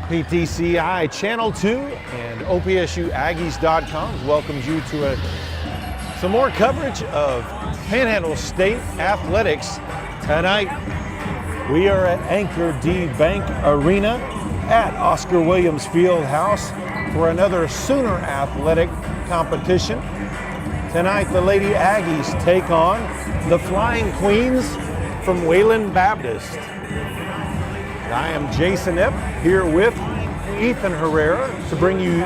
PTCI Channel 2 and OPSU Aggies.com welcomes you to some more coverage of Panhandle State Athletics. Tonight, we are at Anchor D Bank Arena at Oscar Williams Fieldhouse for another Sooner athletic competition. Tonight, the Lady Aggies take on the Flying Queens from Wayland Baptist. I am Jason Epp here with Ethan Herrera to bring you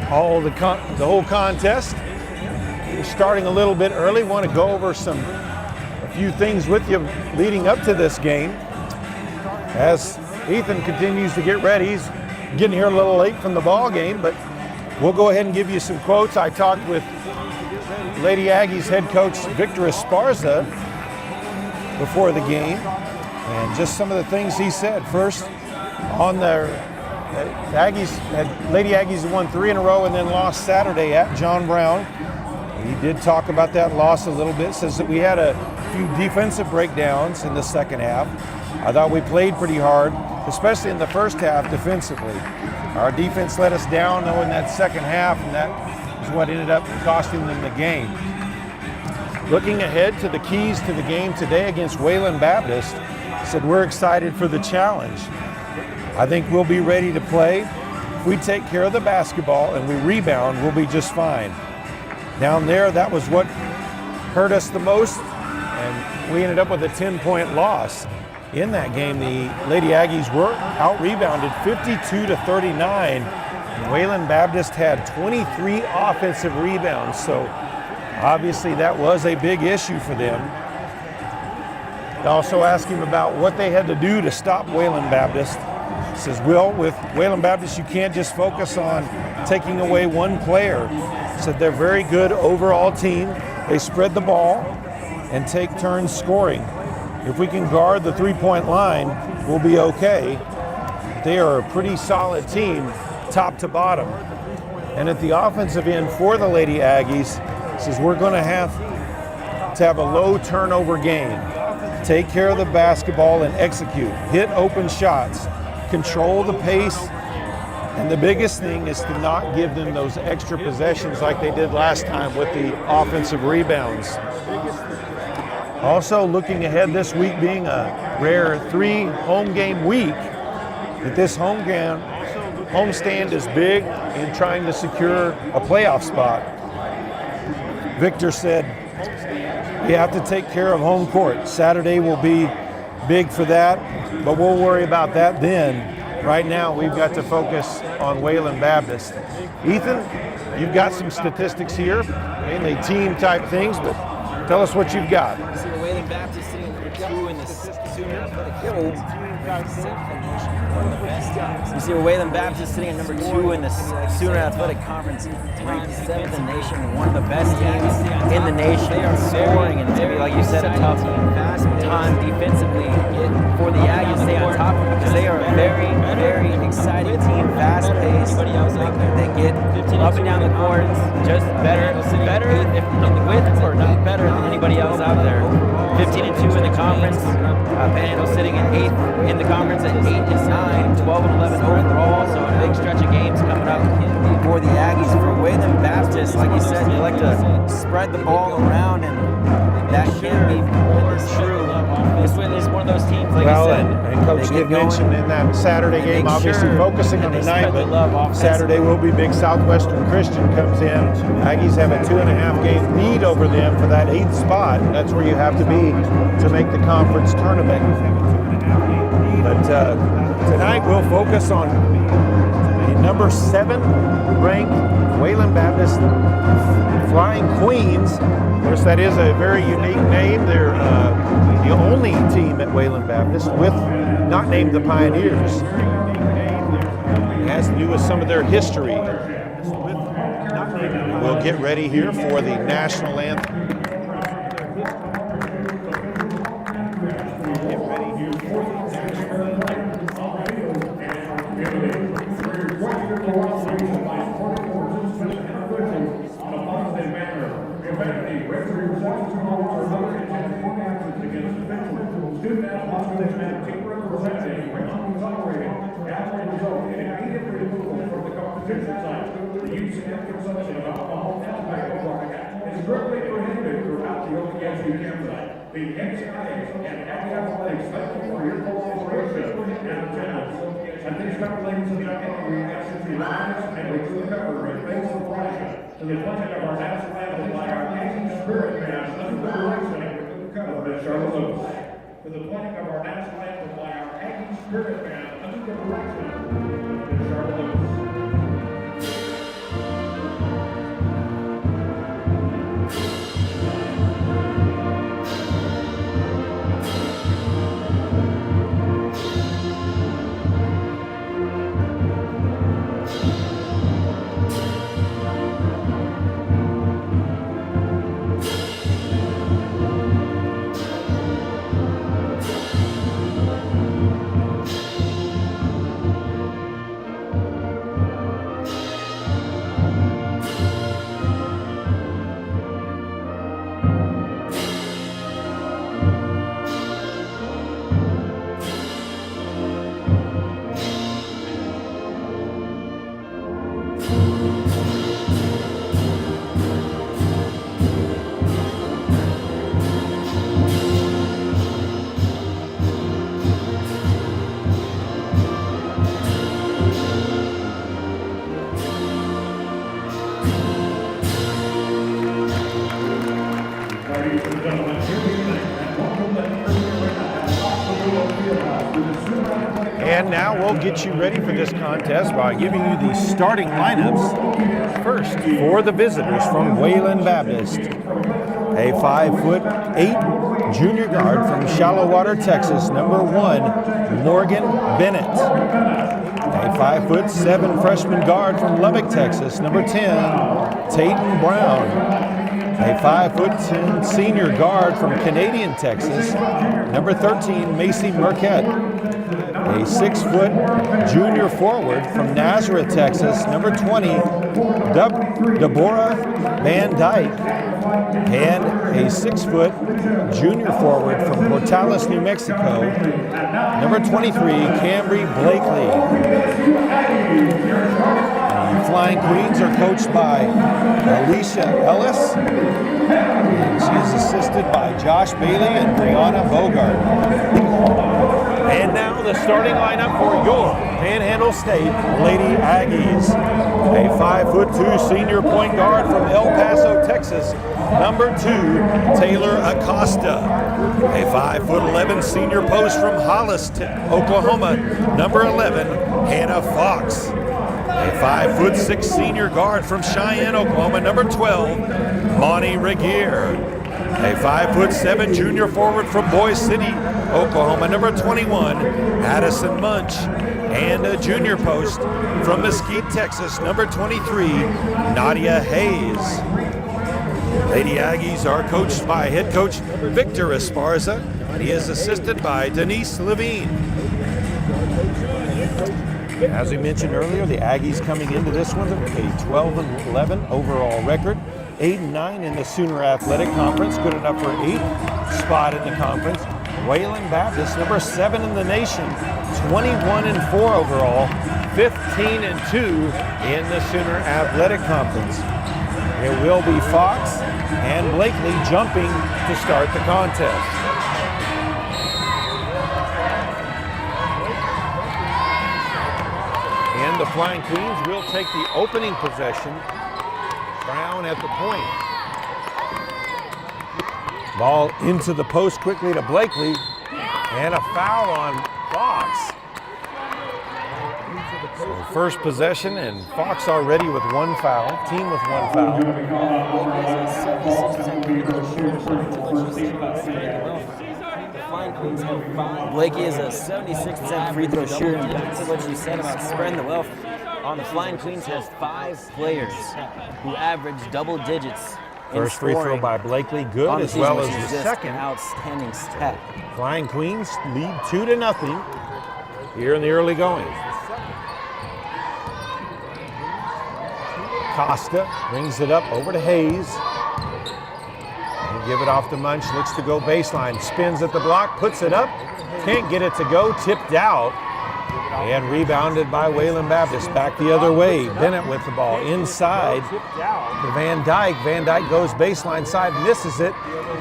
all the whole contest. We're starting a little bit early. Want to go over a few things with you leading up to this game. As Ethan continues to get ready, he's getting here a little late from the ball game, but we'll go ahead and give you some quotes. I talked with Lady Aggies head coach Victor Esparza before the game, and just some of the things he said. First, on their Lady Aggies won 3 in a row and then lost Saturday at John Brown. He did talk about that loss a little bit, says that we had a few defensive breakdowns in the second half. I thought we played pretty hard, especially in the first half defensively. Our defense let us down though in that second half, and that is what ended up costing them the game. Looking ahead to the keys to the game today against Wayland Baptist, said we're excited for the challenge. I think we'll be ready to play. If we take care of the basketball and we rebound, we'll be just fine. Down there, that was what hurt us the most, and we ended up with a 10-point loss. In that game, the Lady Aggies were out-rebounded 52-39. And Wayland Baptist had 23 offensive rebounds, so obviously that was a big issue for them. I also asked him about what they had to do to stop Wayland Baptist. He says, well, with Wayland Baptist, you can't just focus on taking away one player. He said they're a very good overall team. They spread the ball and take turns scoring. If we can guard the three-point line, we'll be okay. They are a pretty solid team, top to bottom. And at the offensive end for the Lady Aggies, says we're going to have a low turnover game. Take care of the basketball and execute. Hit open shots. Control the pace. And the biggest thing is to not give them those extra possessions like they did last time with the offensive rebounds. Also looking ahead, this week being a rare 3 home game week, that this homestand is big in trying to secure a playoff spot. Victor said, we have to take care of home court. Saturday will be big for that, but we'll worry about that then. Right now, we've got to focus on Wayland Baptist. Ethan, you've got some statistics here, mainly team-type things, but tell us what you've got. See the Wayland Baptist sitting number 2 in the Sooner Athletic. You see Wayland Baptist sitting at number 2 in the Sooner Athletic Conference, ranked 7th in the nation, one of the best teams in the nation. They are scoring, and it's going to be, like you said, a tough time defensively for the Aggies to stay on top of it, because they are a very, very exciting team, fast-paced. They get up and down the court, just better with or not better than anybody else out there. 15-2 in the conference. Panhandle sitting at 8th in the conference at 8-9, 12-11 overall. So a big stretch of games coming up for the Aggies. For Wayland Baptist, like you said, they like to spread the ball around, and that can be more true. This is one of those teams, like you said. And Coach did mention in that Saturday game, obviously focusing on the night, but Saturday will be big. Southwestern Christian comes in. Aggies have a 2.5 game lead over them for that 8th spot. That's where you have to be to make the conference tournament. But tonight we'll focus on the number 7 ranked Wayland Baptist Flying Queens. Of course, that is a very unique name. They're the only team at Wayland Baptist with not named the Pioneers. It has to do with some of their history. We'll get ready here for the national anthem. will result in immediate removal from the competition site. The use and consumption of alcohol and tobacco products is strictly prohibited throughout the OPSU campsite. The PTCI and Aggie Athletics thank you for your cooperation and attendance. At this time, ladies and gentlemen, we ask that you rise and remove the cover and face the flag to the playing of our national anthem by our Aggie Spirit Band under the direction of Miss Charlotte Lewis. To the playing of our national anthem by our Aggie Spirit Band under the direction of Miss Charlotte Lewis. And now we'll get you ready for this contest by giving you the starting lineups. First, for the visitors from Wayland Baptist, a 5'8" junior guard from Shallow Water, Texas, number 1, Morgan Bennett. A 5'7" freshman guard from Lubbock, Texas, number 10, Tayton Brown. A 5'10" senior guard from Canadian, Texas, number 13, Macy Marquette. A 6' junior forward from Nazareth, Texas, number 20, Deborah Van Dyke. And a 6' junior forward from Portales, New Mexico, number 23, Cambry Blakely. The Flying Queens are coached by Alicia Ellis, and she is assisted by Josh Bailey and Brianna Bogart. And now the starting lineup for your Panhandle State Lady Aggies. A 5'2" senior point guard from El Paso, Texas, number 2, Taylor Acosta. A 5'11" senior post from Hollis, Oklahoma, number 11, Hannah Fox. A 5'6" senior guard from Cheyenne, Oklahoma, number 12, Monty Regier. A 5'7" junior forward from Boise City, Oklahoma, number 21, Addison Munch. And a junior post from Mesquite, Texas, number 23, Nadia Hayes. Lady Aggies are coached by head coach Victor Esparza. He is assisted by Denise Levine. As we mentioned earlier, the Aggies coming into this one with a 12-11 overall record, 8-9 in the Sooner Athletic Conference, good enough for 8th spot in the conference. Wayland Baptist, number 7 in the nation, 21-4 overall, 15-2 in the Sooner Athletic Conference. It will be Fox and Blakely jumping to start the contest. And the Flying Queens will take the opening possession. Brown at the point. Ball into the post quickly to Blakely, and a foul on Fox. So first possession, and Fox already with 1 foul, team with 1 foul. Blakey is a 76% free throw shooter. And back to what you said about spreading the wealth on the Flying Queens, has 5 players who average double digits. First free throw by Blakely, good, as well as the second. Outstanding stat. Flying Queens lead 2-0 here in the early going. Costa brings it up over to Hayes. And give it off to Munch, looks to go baseline, spins at the block, puts it up, can't get it to go, tipped out. And rebounded by Wayland Baptist. Back the other way. Bennett with the ball inside to Van Dyke. Van Dyke goes baseline side, misses it.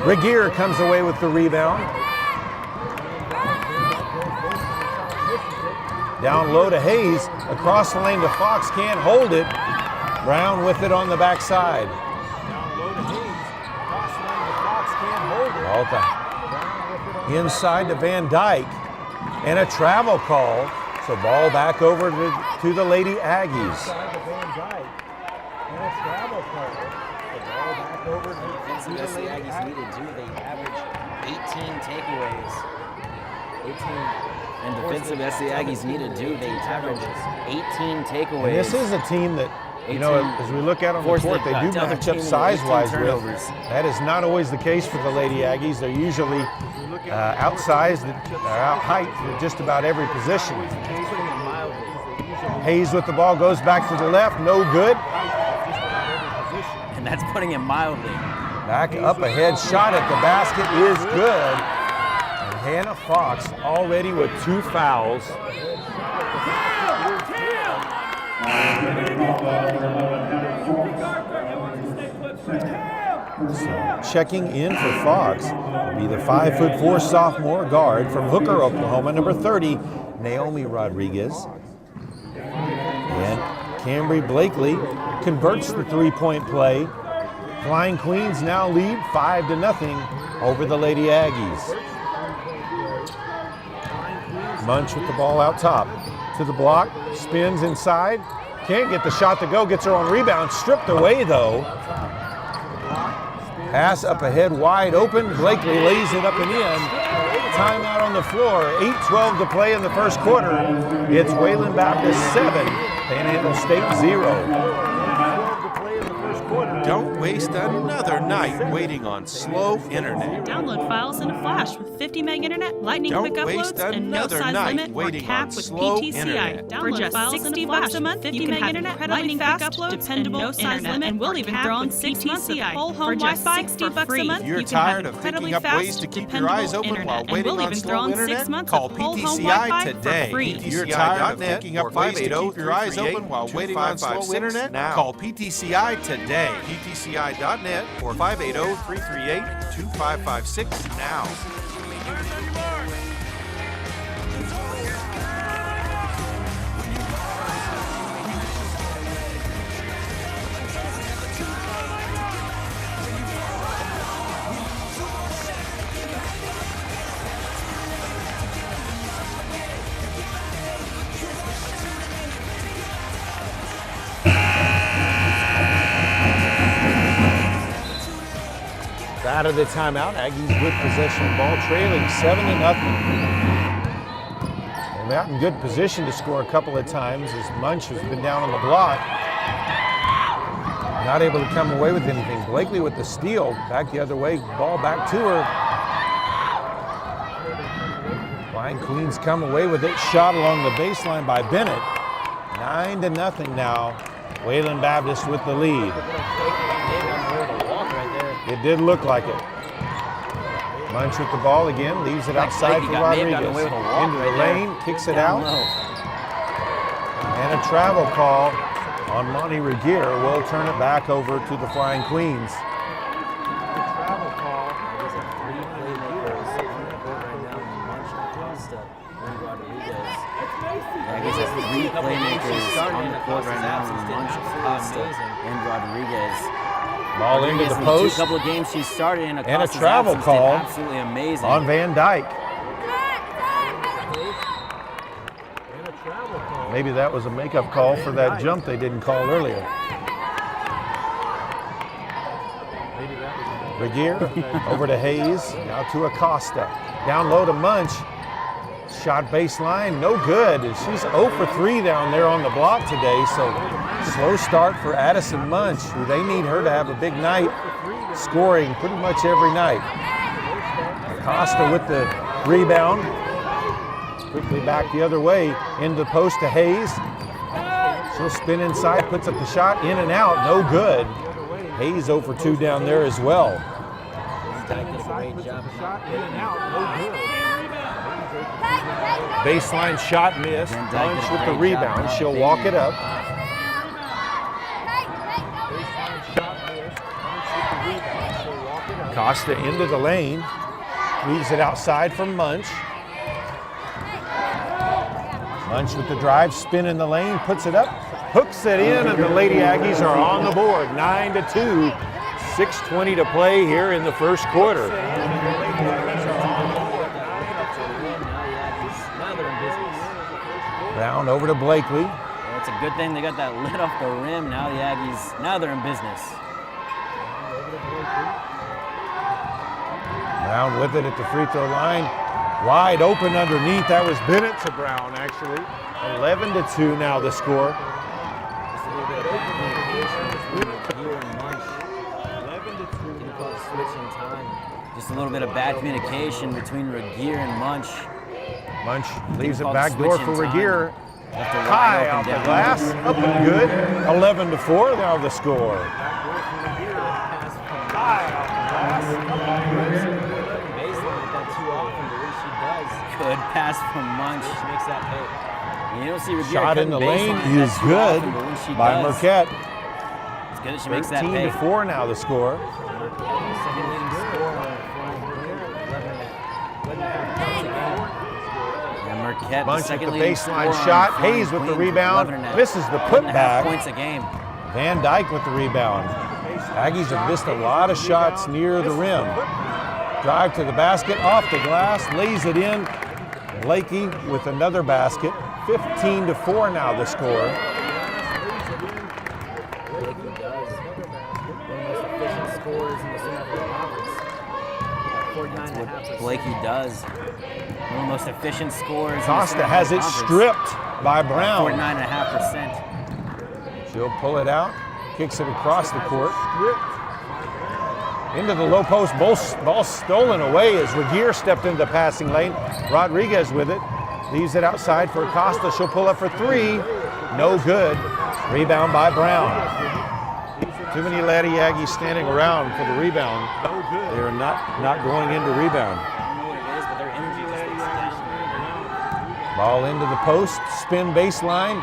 Regier comes away with the rebound. Down low to Hayes. Across the lane to Fox. Can't hold it. Brown with it on the backside. Down low to Hayes. Across the lane to Fox. Can't hold it. Inside to Van Dyke. And a travel call. So ball back over to the Lady Aggies. Defensive the Aggies needed to. They averaged 18 takeaways. 18. And defensive the Aggies needed to. They averaged 18 takeaways. And this is a team that, you know, as we look at on the court, they do match up size-wise with. That is not always the case for the Lady Aggies. They're usually outsized, out-height for just about every position. Hayes with the ball goes back to the left, no good. And that's putting it mildly. Back up ahead, shot at the basket is good. And Hannah Fox already with 2 fouls. So checking in for Fox will be the 5'4" sophomore guard from Hooker, Oklahoma, number 30, Naomi Rodriguez. And Cambry Blakely converts the 3-point play. Flying Queens now lead 5-0 over the Lady Aggies. Munch with the ball out top. To the block, spins inside. Can't get the shot to go, gets her own rebound. Stripped away though. Pass up ahead, wide open. Blakely lays it up and in. Timeout on the floor. 8:12 to play in the first quarter. It's Wayland Baptist 7, Panhandle State 0. Don't waste another night waiting on slow internet. Download files in a flash with 50 meg internet, lightning quick uploads, and no size limit or cap with PTCI. For just $60 a month, 50 meg internet, lightning quick uploads, dependable no size limit, and we'll even throw in 6 months of whole home Wi-Fi $60 a month. You're tired of thinking up ways to keep your eyes open while waiting on slow internet? Call PTCI today. You're tired of thinking up ways to keep your eyes open while waiting on slow internet? Call PTCI today. PTCI.net or 580-338-2556 now. Out of the timeout, Aggies good possession ball, trailing 7-0. They're out in good position to score a couple of times as Munch has been down on the block. Not able to come away with anything. Blakely with the steal, back the other way, ball back to her. Flying Queens come away with it, shot along the baseline by Bennett. 9-0 now. Wayland Baptist with the lead. It did look like it. Munch with the ball again, leaves it outside for Rodriguez. Into the lane, kicks it out. And a travel call on Monty Regier will turn it back over to the Flying Queens. Travel call. There's a 3 playmakers on the court right now. Munch, Acosta, and Rodriguez. Aggies have 3 playmakers on the court right now. Munch, Acosta, and Rodriguez. Ball into the post. A couple of games she started in, and a travel call absolutely amazing on Van Dyke. Maybe that was a makeup call for that jump they didn't call earlier. Regier over to Hayes, now to Acosta. Down low to Munch. Shot baseline, no good. She's 0 for 3 down there on the block today, so slow start for Addison Munch, who they need her to have a big night, scoring pretty much every night. Acosta with the rebound. Quickly back the other way, into the post to Hayes. She'll spin inside, puts up the shot, in and out, no good. Hayes 0 for 2 down there as well. Baseline shot missed. Munch with the rebound. She'll walk it up. Costa into the lane. Leaves it outside for Munch. Munch with the drive, spin in the lane, puts it up, hooks it in, and the Lady Aggies are on the board, 9-2. 6:20 to play here in the first quarter. Brown over to Blakely. Well, it's a good thing they got that lid off the rim. Now the Aggies, now they're in business. Brown with it at the free throw line. Wide open underneath. That was Bennett to Brown, actually. 11-2 now the score. Just a little bit of bad communication between Regier and Munch. Munch leaves it back door for Regier. High off the glass, up and good. 11-4 now the score. Good pass from Munch. She makes that pay. You don't see Regier shot in the lane is good by Marquette. It's good that she makes that pay. 13-4 now the score. Marquette, Munch with the baseline shot. Hayes with the rebound. Misses the putback. Points a game. Van Dyke with the rebound. Aggies have missed a lot of shots near the rim. Drive to the basket, off the glass, lays it in. Blakey with another basket. 15-4 now the score. Blakey does. One of the most efficient scores. Costa has it stripped by Brown. 49.5%. She'll pull it out, kicks it across the court. Into the low post, ball stolen away as Regier stepped into the passing lane. Rodriguez with it, leaves it outside for Costa. She'll pull up for three, no good. Rebound by Brown. Too many Lady Aggies standing around for the rebound. They're not going into rebound. Ball into the post, spin baseline,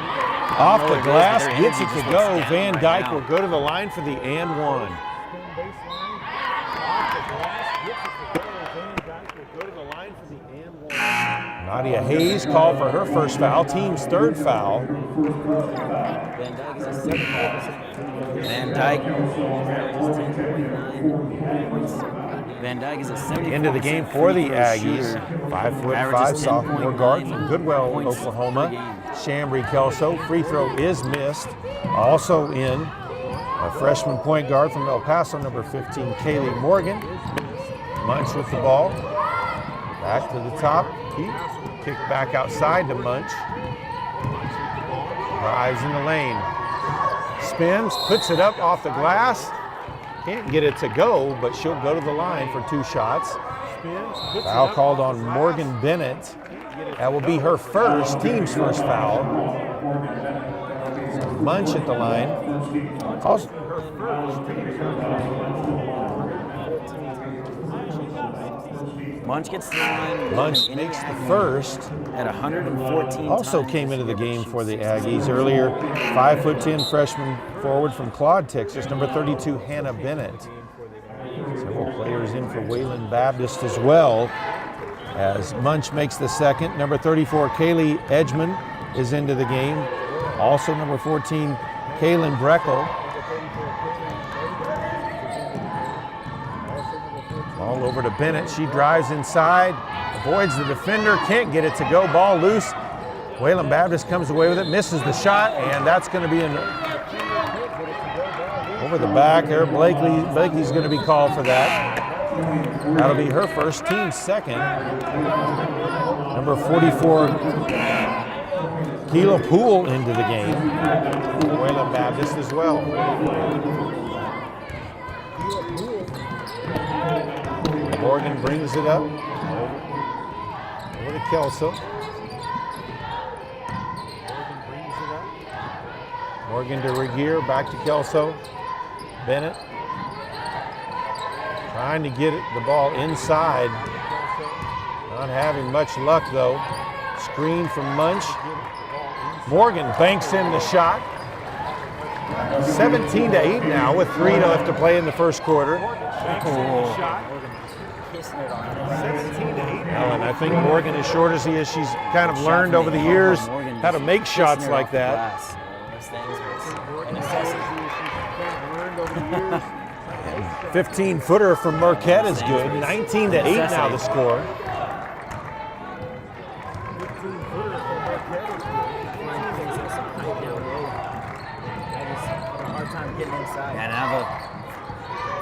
off the glass, gets it to go. Van Dyke will go to the line for the and one. Nadia Hayes called for her first foul, team's third foul. Van Dyke is a 74% into the game for the Aggies. 5'5" sophomore guard from Goodwell, Oklahoma. Chambry Kelso. Free throw is missed. Also in a freshman point guard from El Paso, number 15, Kaylee Morgan. Munch with the ball. Back to the top. Kick back outside to Munch. Drives in the lane. Spins, puts it up off the glass. Can't get it to go, but she'll go to the line for two shots. Foul called on Morgan Bennett. That will be her first, team's first foul. Munch at the line. Munch gets the line. Munch makes the first. At 114 Also times. came into the game for the Aggies earlier. 5'10" freshman forward from Claude, Texas. Number 32, Hannah Bennett. Several players in for Wayland Baptist as well. As Munch makes the second. Number 34, Kaylee Edgman is into the game. Also number 14, Kaylin Breckel. Ball over to Bennett. She drives inside, avoids the defender, can't get it to go. Ball loose. Wayland Baptist comes away with it, misses the shot, and that's going to be over the back there. Blakely's going to be called for that. That'll be her first, team's second. Number 44, Keela Poole into the game. Wayland Baptist as well. Morgan brings it up over to Kelso. Morgan to Regier, back to Kelso. Bennett trying to get the ball inside. Not having much luck though. Screen from Munch. Morgan banks in the shot. 17-8 now with 3 left to play in the first quarter. And I think Morgan, as short as he is, she's kind of learned over the years how to make shots like that. 15-footer from Marquette is good. 19-8 now the score. And have a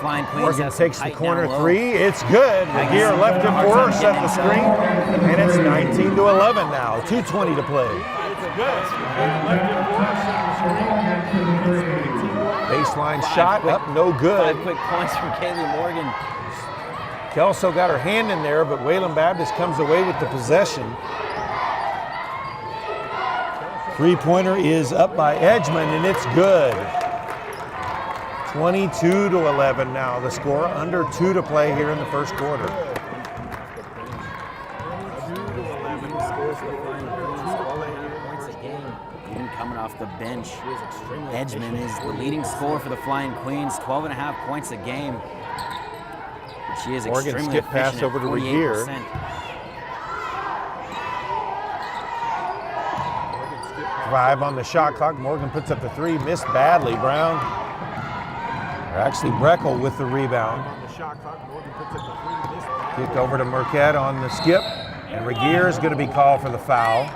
flying Queens. Morgan takes the corner three. It's good. Regier left it for her, set the screen, and it's 19-11 now. 2:20 to play. Baseline shot up, no good. 5 quick points from Kaylee Morgan. Kelso got her hand in there, but Wayland Baptist comes away with the possession. Three-pointer is up by Edgman, and it's good. 22-11 now the score. Under 2 to play here in the first quarter. Even coming off the bench, Edgman is the leading scorer for the Flying Queens, 12.5 points a game. She is Morgan extremely skip pass efficient over at to 48%. Regier. Drive on the shot clock. Morgan puts up the 3, missed badly. Brown, or actually Breckel with the rebound. Kicked over to Marquette on the skip, and Regier is going to be called for the foul.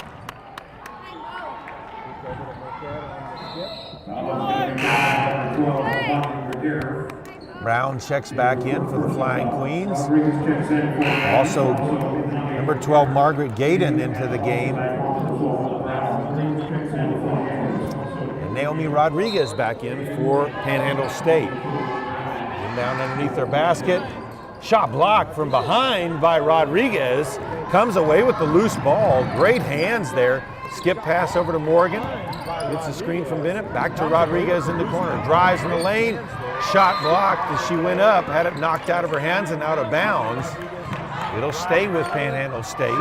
Brown checks back in for the Flying Queens. Also, number 12, Margaret Gaydon into the game. And Naomi Rodriguez back in for Panhandle State. Down underneath their basket. Shot blocked from behind by Rodriguez. Comes away with the loose ball. Great hands there. Skip pass over to Morgan. Gets a screen from Bennett. Back to Rodriguez in the corner. Drives in the lane. Shot blocked as she went up. Had it knocked out of her hands and out of bounds. It'll stay with Panhandle State.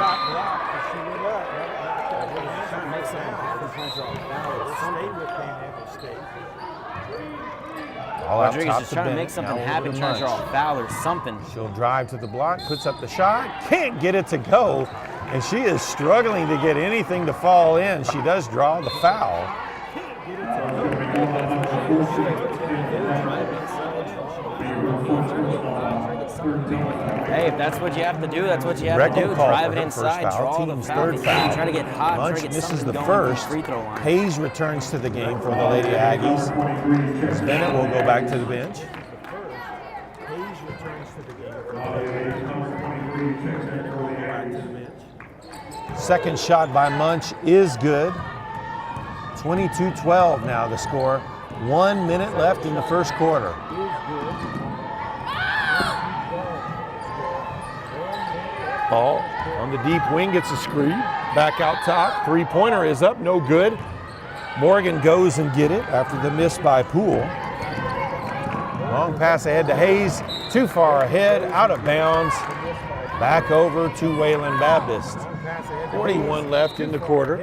Rodriguez is trying to make something happen, trying to draw a foul or something. She'll drive to the block, puts up the shot, can't get it to go, and she is struggling to get anything to fall in. She does draw the foul. Hey, if that's what you have to do, that's what you have to do. Drive it inside, draw the foul. Try to get hot, try to get misses the going first. free throw line. Hayes returns to the game for the Lady Aggies. Bennett will go back to the bench. Second shot by Munch is good. 22-12 now the score. 1 minute left in the first quarter. Ball on the deep wing, gets a screen. Back out top. Three-pointer is up, no good. Morgan goes and get it after the miss by Poole. Long pass ahead to Hayes. Too far ahead, out of bounds. Back over to Wayland Baptist. 41 left in the quarter.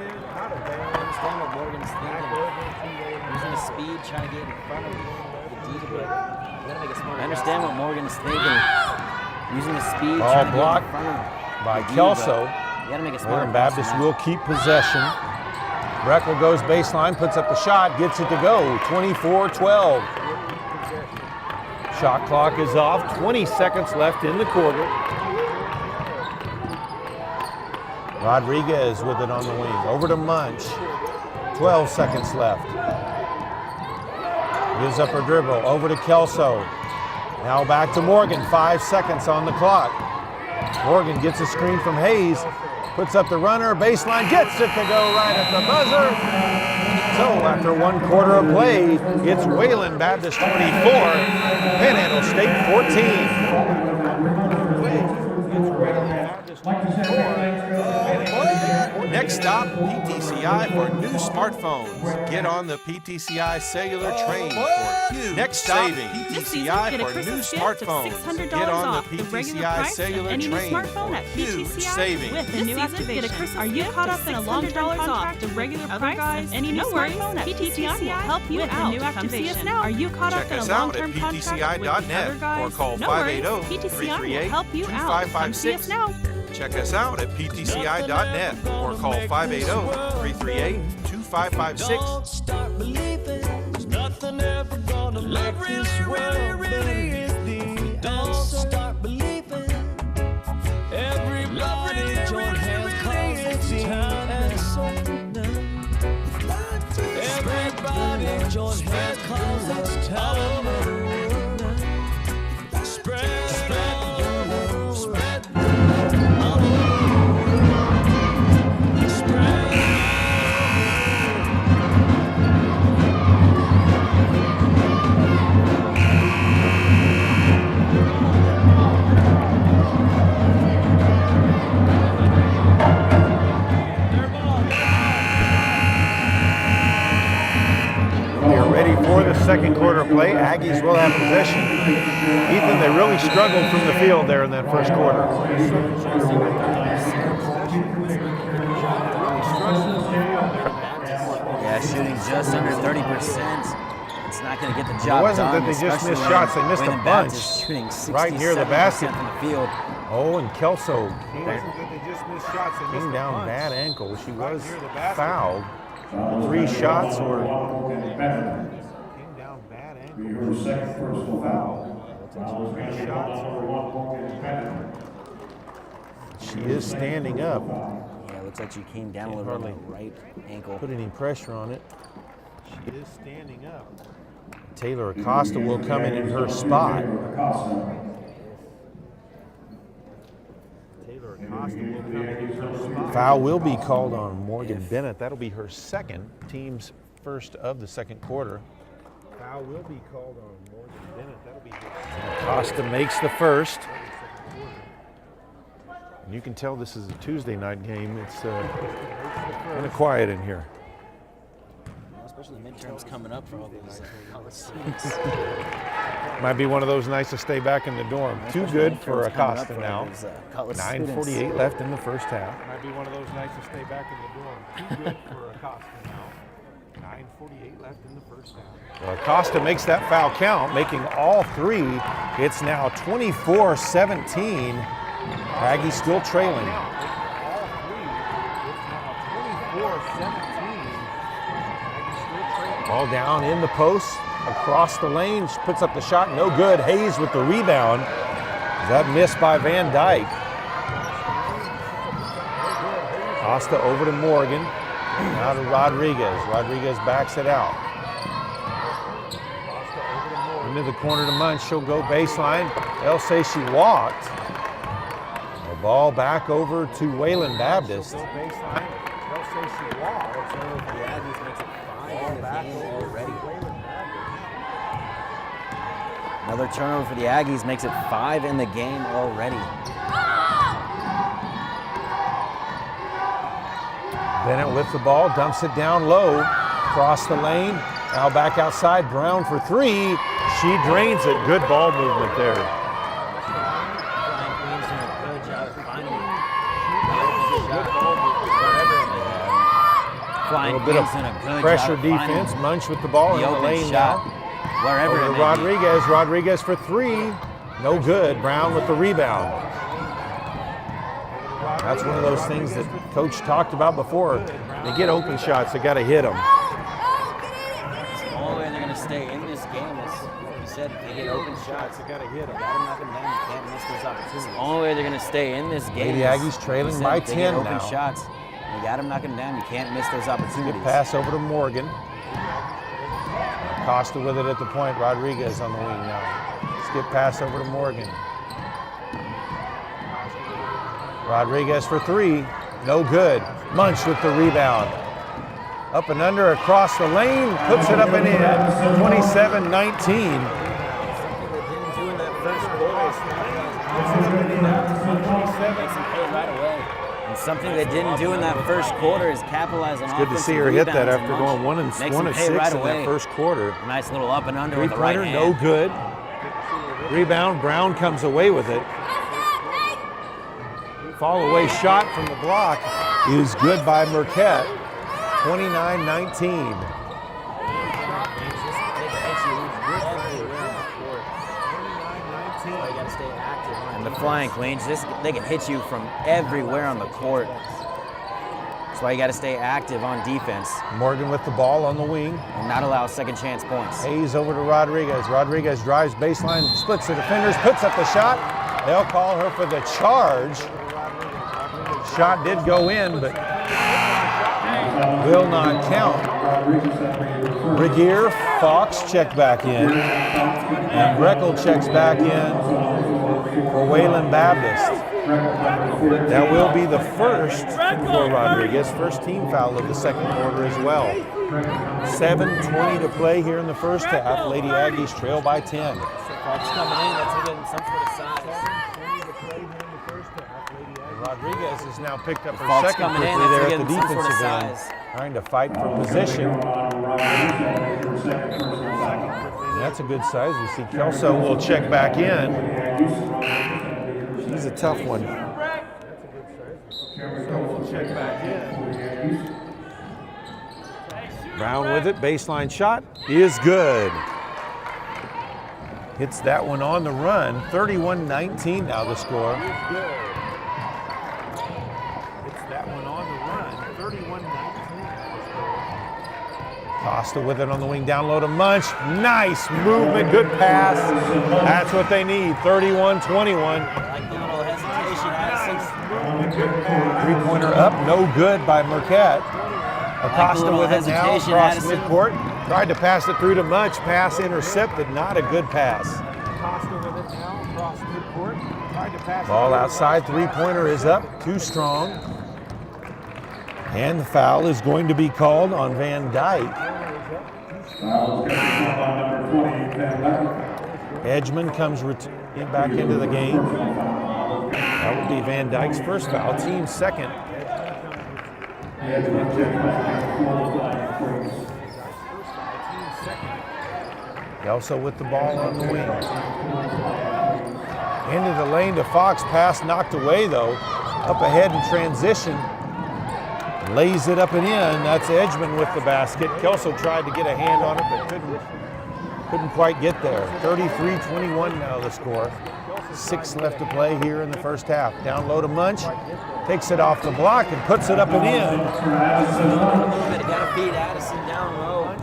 I understand what Morgan's thinking. Using the speed, Ball blocked by Kelso. Wayland Baptist will keep possession. Breckel goes baseline, puts up the shot, gets it to go. 24-12. Shot clock is off. 20 seconds left in the quarter. Rodriguez with it on the wing. Over to Munch. 12 seconds left. Gives up her dribble. Over to Kelso. Now back to Morgan. 5 seconds on the clock. Morgan gets a screen from Hayes. Puts up the runner. Baseline. Gets it to go right at the buzzer. So after 1 quarter of play, it's Wayland Baptist 24. Panhandle State 14. Next stop, PTCI for new smartphones. Get on the PTCI cellular train for huge Next stop, savings. PTCI for new smartphones. Get on the PTCI cellular train for huge savings. With the new activation, are you caught up in a long-term contract, the regular price, and any new smartphone at PTCI will help you out. Come see us now. Are you caught up in a long-term contract with other guys? Or call No worries. 580-338-2556. PTCI will help you out. Come see us now. Check us out at PTCI.net or call 580-338-2556. Don't start believing there's nothing ever gonna make this world better. Don't start believing everybody join hands 'cause it's time and everybody join hands 'cause it's time. Spread, spread, spread. For the second quarter play, Aggies will have possession. Ethan, they really struggled from the field there in that first quarter. Yeah, shooting just under 30%. It's not going to get the job It wasn't done. that they just especially missed shots, they missed a Wayland bunch Baptist shooting right near the basket. 67% from the field. Oh, and Kelso It wasn't that they just missed shots, they missed came a down bunch. bad ankle. She was near the basket. fouled. 3 shots or Came down bad Your ankle. second personal foul. She is standing up. Yeah, it looks like she came down a little bit on the right ankle. Put any pressure on it. She is standing up. Taylor Acosta will come in her spot. Taylor Acosta will come in her spot. Foul will be called on Morgan Bennett. That'll be her second, team's first of the second quarter. Foul will be called on Morgan Bennett. That'll be her second. Acosta makes the first. And you can tell this is a Tuesday night game. It's kind of quiet in here. Especially midterms coming up for all these college students. Might be one of those nights to stay back in the dorm. Too good for Acosta now. 9:48 left in the first half. Might be one of those nights to stay back in the dorm. Too good for Acosta now. 9:48 left in the first half. Well, Acosta makes that foul count, making all 3. It's now 24-17. Aggies still trailing. All 3. It's now 24-17. Ball down in the post, across the lane, she puts up the shot, no good. Hayes with the rebound. That missed by Van Dyke. Costa over to Morgan, now to Rodriguez. Rodriguez backs it out. Into the corner to Munch, she'll go baseline. They'll say she walked. The ball back over to Wayland Baptist. They'll say she walked. The Aggies makes it 5 in the game already. Another turnover for the Aggies makes it 5 in the game already. Bennett with the ball, dumps it down low, across the lane. Now back outside, Brown for 3. She drains it. Good ball movement there. A little bit of pressure defense. Munch with the ball in the lane now. Wherever Over to Rodriguez. Rodriguez for 3. No good. Brown with the rebound. That's one of those things that Coach talked about before. They get open shots, they got to hit them. The only way they're going to stay in this game is, you said, if they get open shots, they got to hit them. Got to knock them down. You can't miss those opportunities. The only way they're going to stay in this game The Aggies trailing by 10 open now. shots. You got them knocking them down. You can't miss those opportunities. Good pass over to Morgan. Costa with it at the point. Rodriguez on the wing now. Skip pass over to Morgan. Rodriguez for 3. No good. Munch with the rebound. Up and under across the lane. Puts it up and in. 27-19. something they didn't do in that first quarter is capitalize on Good to see her hit that after going 1 of 6 Makes in them pay right that away. first quarter. A nice little up and under with the right Three-pointer, hand. no good. Rebound, Brown comes away with it. Fall away shot from the block is good by Marquette. 29-19. And the flying queens, they can hit you from everywhere on the court. That's why you got to stay active on defense Morgan with the ball on the wing. and not allow second chance points. Hayes over to Rodriguez. Rodriguez drives baseline, splits the defenders, puts up the shot. They'll call her for the charge. Shot did go in, but will not count. Regier, Fox check back in. And Breckel checks back in for Wayland Baptist. That will be the first for Rodriguez. First team foul of the second quarter as well. 7:20 to play here in the first half. Lady Aggies trail by 10. Fox coming in, that's getting some sort of size. Rodriguez has now picked up her Fox second coming in, quickly that's there at the getting some sort of defensive end. size. Trying to fight for position. That's a good size. We see Kelso will check back in. She's a tough one. Kelso will check back in. Brown with it, baseline shot is good. Hits that one on the run. 31-19 now the score. Hits that one on the run. 31-19. Costa with it on the wing, down low to Munch. Nice movement, good pass. That's what they need. 31-21. Like the little hesitation, Addison. Three-pointer up, no good by Marquette. Acosta little with it now hesitation, across Addison. midcourt. Tried to pass it through to Munch. Pass intercepted, not a good pass. Acosta with it now across midcourt. Tried to pass. Ball outside, three-pointer is up, too strong. And the foul is going to be called on Van Dyke. Edgman comes back into the game. That would be Van Dyke's first foul, team second. Also with the ball on the wing. Into the lane to Fox, pass knocked away though. Up ahead in transition. Lays it up and in. That's Edgman with the basket. Kelso tried to get a hand on it, but couldn't quite get there. 33-21 now the score. 6 left to play here in the first half. Down low to Munch. Takes it off the block and puts it up and in. Got to feed Addison down low.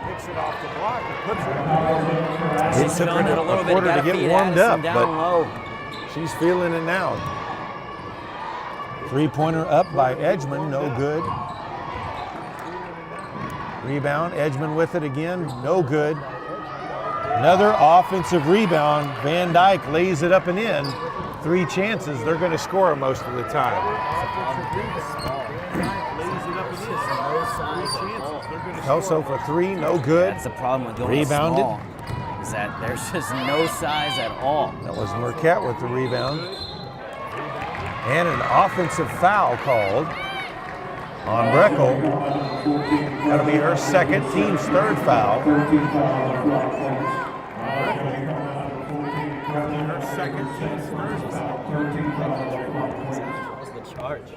Picks it off the block and puts it up. It took her a little a bit. quarter to get warmed up, down but low. she's feeling it now. Three-pointer up by Edgman, no good. Rebound, Edgman with it again, no good. Another offensive rebound. Van Dyke lays it up and in. 3 chances, they're going to score most of the time. Kelso for 3, no good. That's the problem with going Rebounded. small, is that there's just no size at all. That was Marquette with the rebound. And an offensive foul called on Breckel. That'll be her second, team's third foul. Her second, team's third foul. What's the charge?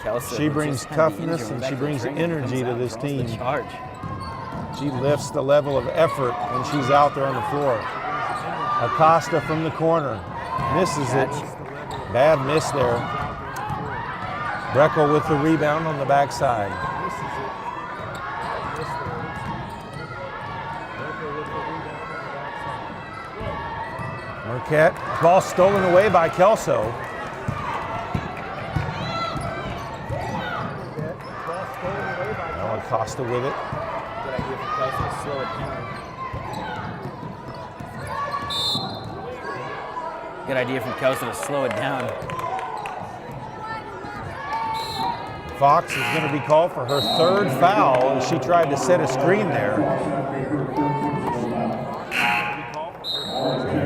Kelso She brings just kind of toughness injured and she back brings to training energy to comes this out. team. What's the charge? She lifts the level of effort when she's out there on the floor. Acosta from the corner. Misses it. Bad miss there. Breckel with the rebound on the backside. Marquette. Ball stolen away by Kelso. Now Acosta with it. Good idea from Kelso to slow it down. Fox is going to be called for her third foul. She tried to set a screen there.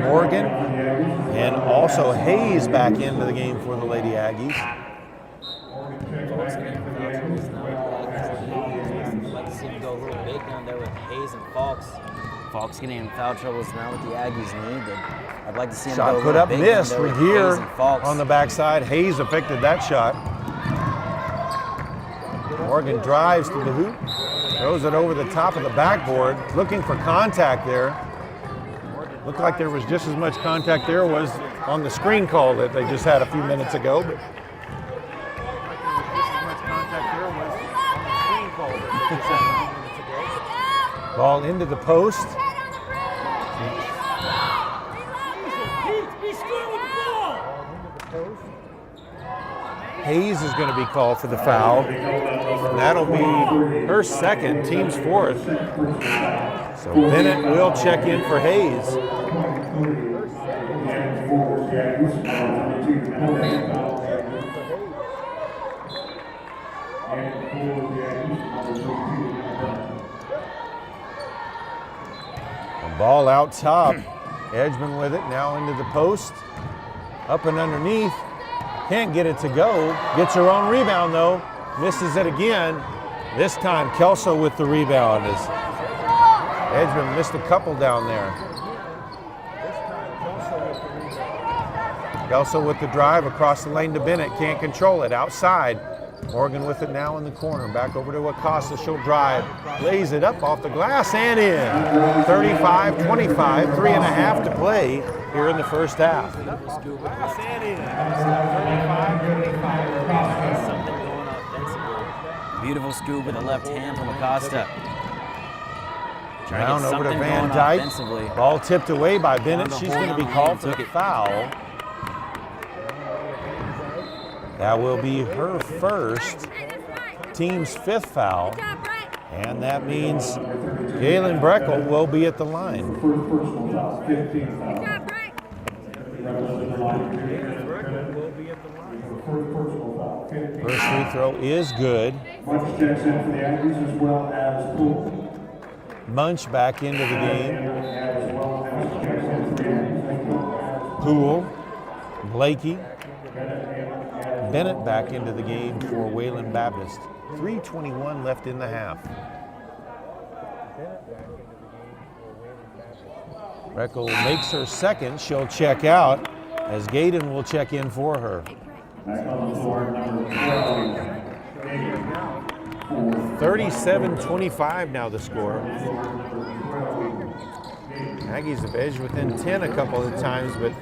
Morgan and Also, Hayes back into the game for the Lady Aggies. I'd like to see him go a little big down there with Hayes and Falks. Falks getting in foul trouble is not what the Aggies need. I'd like to see him Shot go a put little up, big missed. down there with Regier Hayes and Falks. on the backside. Hayes affected that shot. Morgan drives to the hoop, throws it over the top of the backboard, looking for contact there. Looked like there was just as much contact there was on the screen call that they just had a few minutes ago. But ball into the post. Hayes is going to be called for the foul. That'll be her second, team's fourth. So Bennett will check in for Hayes. The ball out top. Edgman with it, now into the post. Up and underneath. Can't get it to go. Gets her own rebound though. Misses it again. This time Kelso with the rebound as Edgman missed a couple down there. Kelso with the drive across the lane to Bennett. Can't control it. Outside. Morgan with it now in the corner. Back over to Acosta. She'll drive. Lays it up off the glass and in. 35-25. 3.5 to play here in the first half. Beautiful scoop with the left hand from Acosta. Down over to Van Dyke. Ball tipped away by Bennett. She's going to be called for the foul. That will be her first, team's fifth foul. And that means Galen Breckel will be at the line. First free throw is good. Munch back into the game. Poole, Blakey, Bennett back into the game for Wayland Baptist. 3:21 left in the half. Breckel makes her second. She'll check out as Gaydon will check in for her. 37-25 now the score. Aggies have edged within 10 a couple of times, but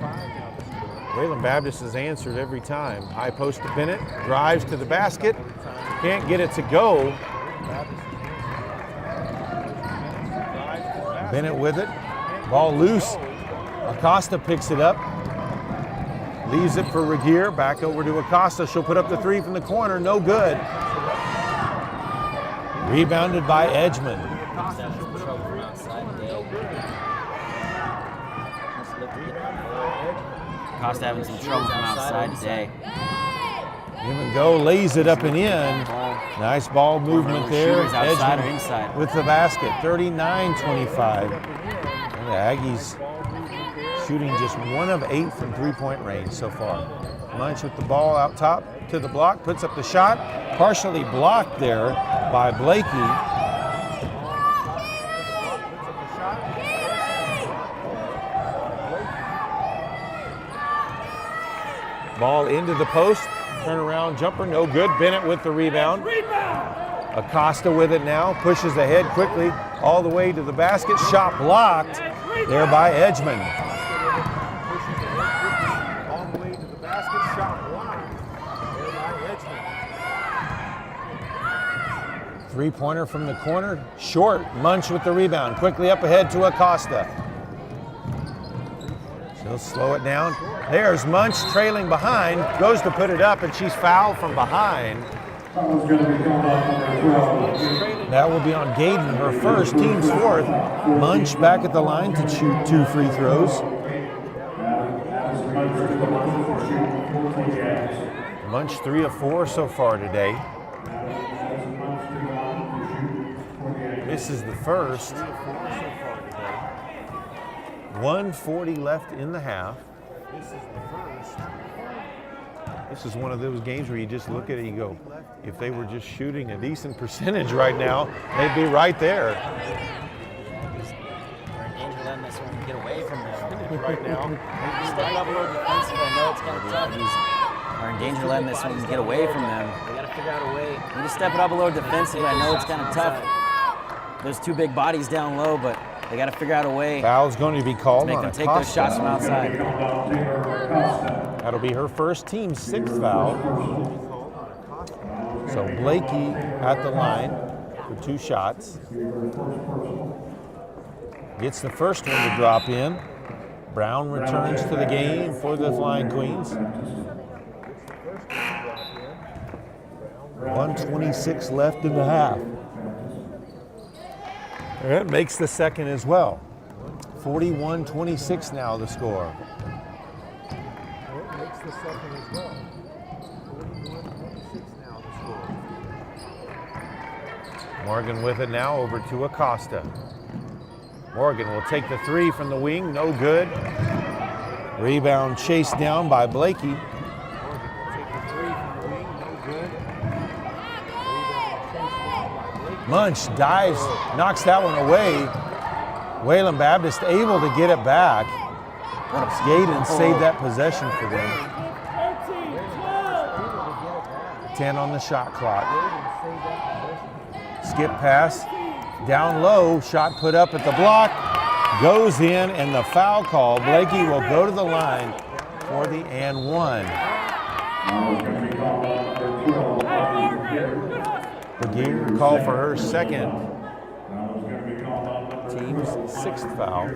Wayland Baptist has answered every time. High post to Bennett, drives to the basket, can't get it to go. Bennett with it, ball loose. Acosta picks it up, leaves it for Regier, back over to Acosta. She'll put up the three from the corner, no good. Rebounded by Edgman. Acosta having some trouble from outside today. Give and go, lays it up and in. Nice ball movement there. Outside or Edgman inside? with the basket, 39-25. And the Aggies shooting just 1 of 8 from three-point range so far. Munch with the ball out top to the block, puts up the shot, partially blocked there by Blakey. Ball into the post, turnaround jumper, no good. Bennett with the rebound. Acosta with it now, pushes ahead quickly all the way to the basket. Shot blocked there by Edgman. All the way to the basket, shot blocked there by Edgman. Three-pointer from the corner, short. Munch with the rebound, quickly up ahead to Acosta. She'll slow it down. There's Munch trailing behind, goes to put it up, and she's fouled from behind. That will be on Gaydon, her first, team's fourth. Munch back at the line to shoot 2 free throws. Munch 3 of 4 so far today. This is the first. 1:40 left in the half. This is one of those games where you just look at it and you go, if they were just shooting a decent percentage right now, they'd be right there. We're in danger letting this one get away from them. Right now. Step up a little defensive. I know it's kind of tough. We're in danger letting this one get away from them. They got to figure out a way. We just step it up a little defensive. I know it's kind of tough. There's two big bodies down low, but they got to figure out a way. Foul's going to be called Make on them take Acosta. those shots from outside. That'll be her first team's 6th foul. So Blakey at the line for 2 shots. Gets the first one to drop in. Brown returns to the game for the Flying Queens. 1:26 left in the half. It makes the second as well. 41-26 now the score. It makes the second as well. 41-26 now the score. Morgan with it now over to Acosta. Morgan will take the 3 from the wing, no good. Rebound chased down by Blakey. Morgan will take the 3 from the wing, no good. Munch dives, knocks that one away. Wayland Baptist able to get it back. Skate and save that possession for them. 10 on the shot clock. Skip pass, down low, shot put up at the block, goes in, and the foul call. Blakey will go to the line for the and one. Begier call for her second. Team's 6th foul.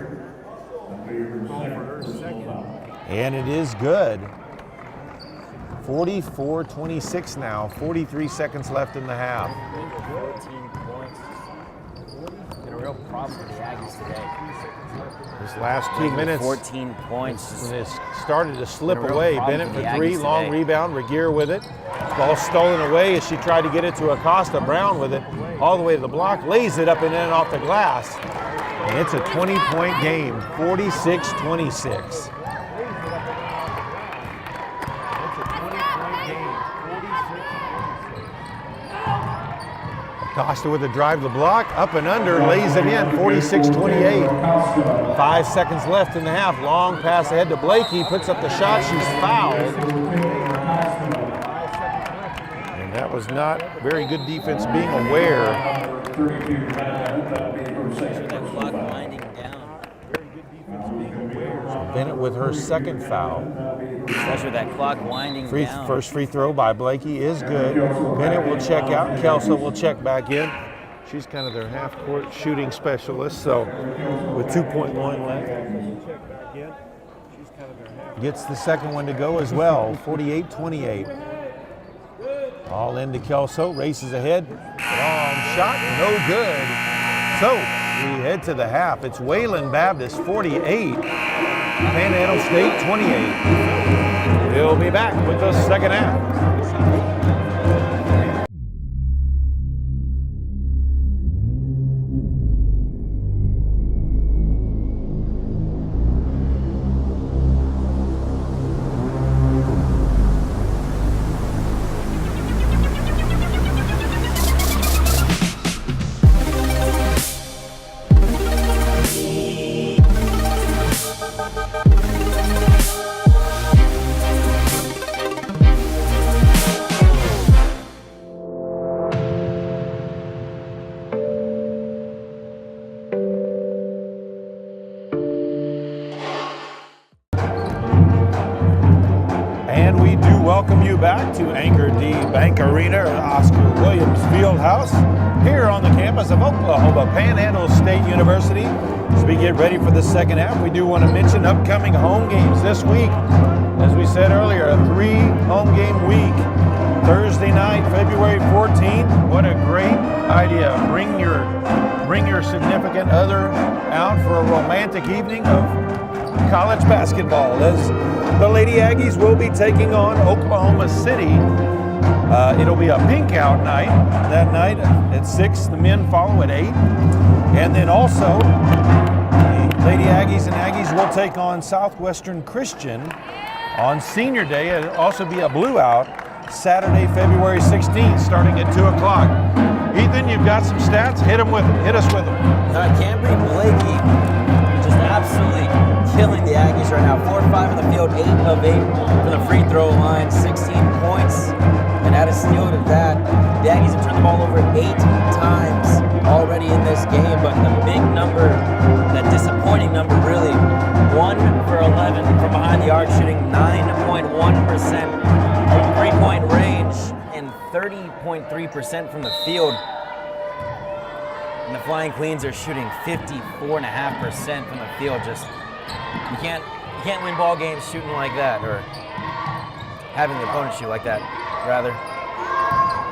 And it is good. 44-26 now, 43 seconds left in the half. 14 points. Been a real problem for the Aggies today. This last 2 minutes, 14 points. when it started to slip Been a real away. problem Bennett for for the 3, Aggies long today. rebound. Regier with it. Ball stolen away as she tried to get it to Acosta. Brown with it all the way to the block, lays it up and in off the glass. And it's a 20-point game, 46-26. Acosta with a drive to the block, up and under, lays it in, 46-28. 5 seconds left in the half. Long pass ahead to Blakey, puts up the shot, she's fouled. And that was not very good defense, being aware. Bennett with her second foul. Especially with that clock winding down. First free throw by Blakey is good. Bennett will check out. Kelso will check back in. She's kind of their half-court shooting specialist, so with 2.1 left, check back in. She's kind of their gets the second one to go as well, 48-28. All into Kelso, races ahead. Long shot, no good. So we head to the half. It's Wayland Baptist 48, Panhandle State 28. We'll be back with the second half. And we do welcome you back to Anchor D Bank Arena at Oscar Williams Fieldhouse here on the campus of Oklahoma Panhandle State University. As we get ready for the second half, we do want to mention upcoming home games this week. As we said earlier, a 3-home game week. Thursday night, February 14th. What a great idea. Bring your significant other out for a romantic evening of college basketball, as the Lady Aggies will be taking on Oklahoma City. It'll be a pink out night that night at 6. The men follow at 8. And then also, the Lady Aggies and Aggies will take on Southwestern Christian on Senior Day. It'll also be a blue out Saturday, February 16th, starting at 2 o'clock. Ethan, you've got some stats. Hit them with them. Hit us with them. Cambry Blakey just absolutely killing the Aggies right now. 4 of 5 in the field, 8 of 8 from the free throw line, 16 points. And add a steal to that. The Aggies have turned the ball over 8 times already in this game, but the big number, that disappointing number really, 1 for 11 from behind the arc, shooting 9.1% from three-point range and 30.3% from the field. And the Flying Queens are shooting 54.5% from the field. Just you can't win ball games shooting like that, or having the opponent shoot like that, rather.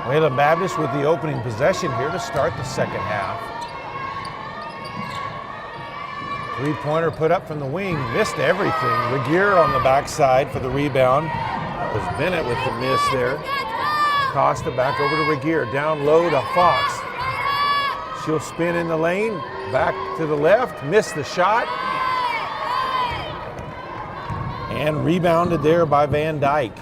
Wayland Baptist with the opening possession here to start the second half. Three-pointer put up from the wing, missed everything. Regier on the backside for the rebound. That was Bennett with the miss there. Costa back over to Regier, down low to Fox. She'll spin in the lane, back to the left, missed the shot. And rebounded there by Van Dyke.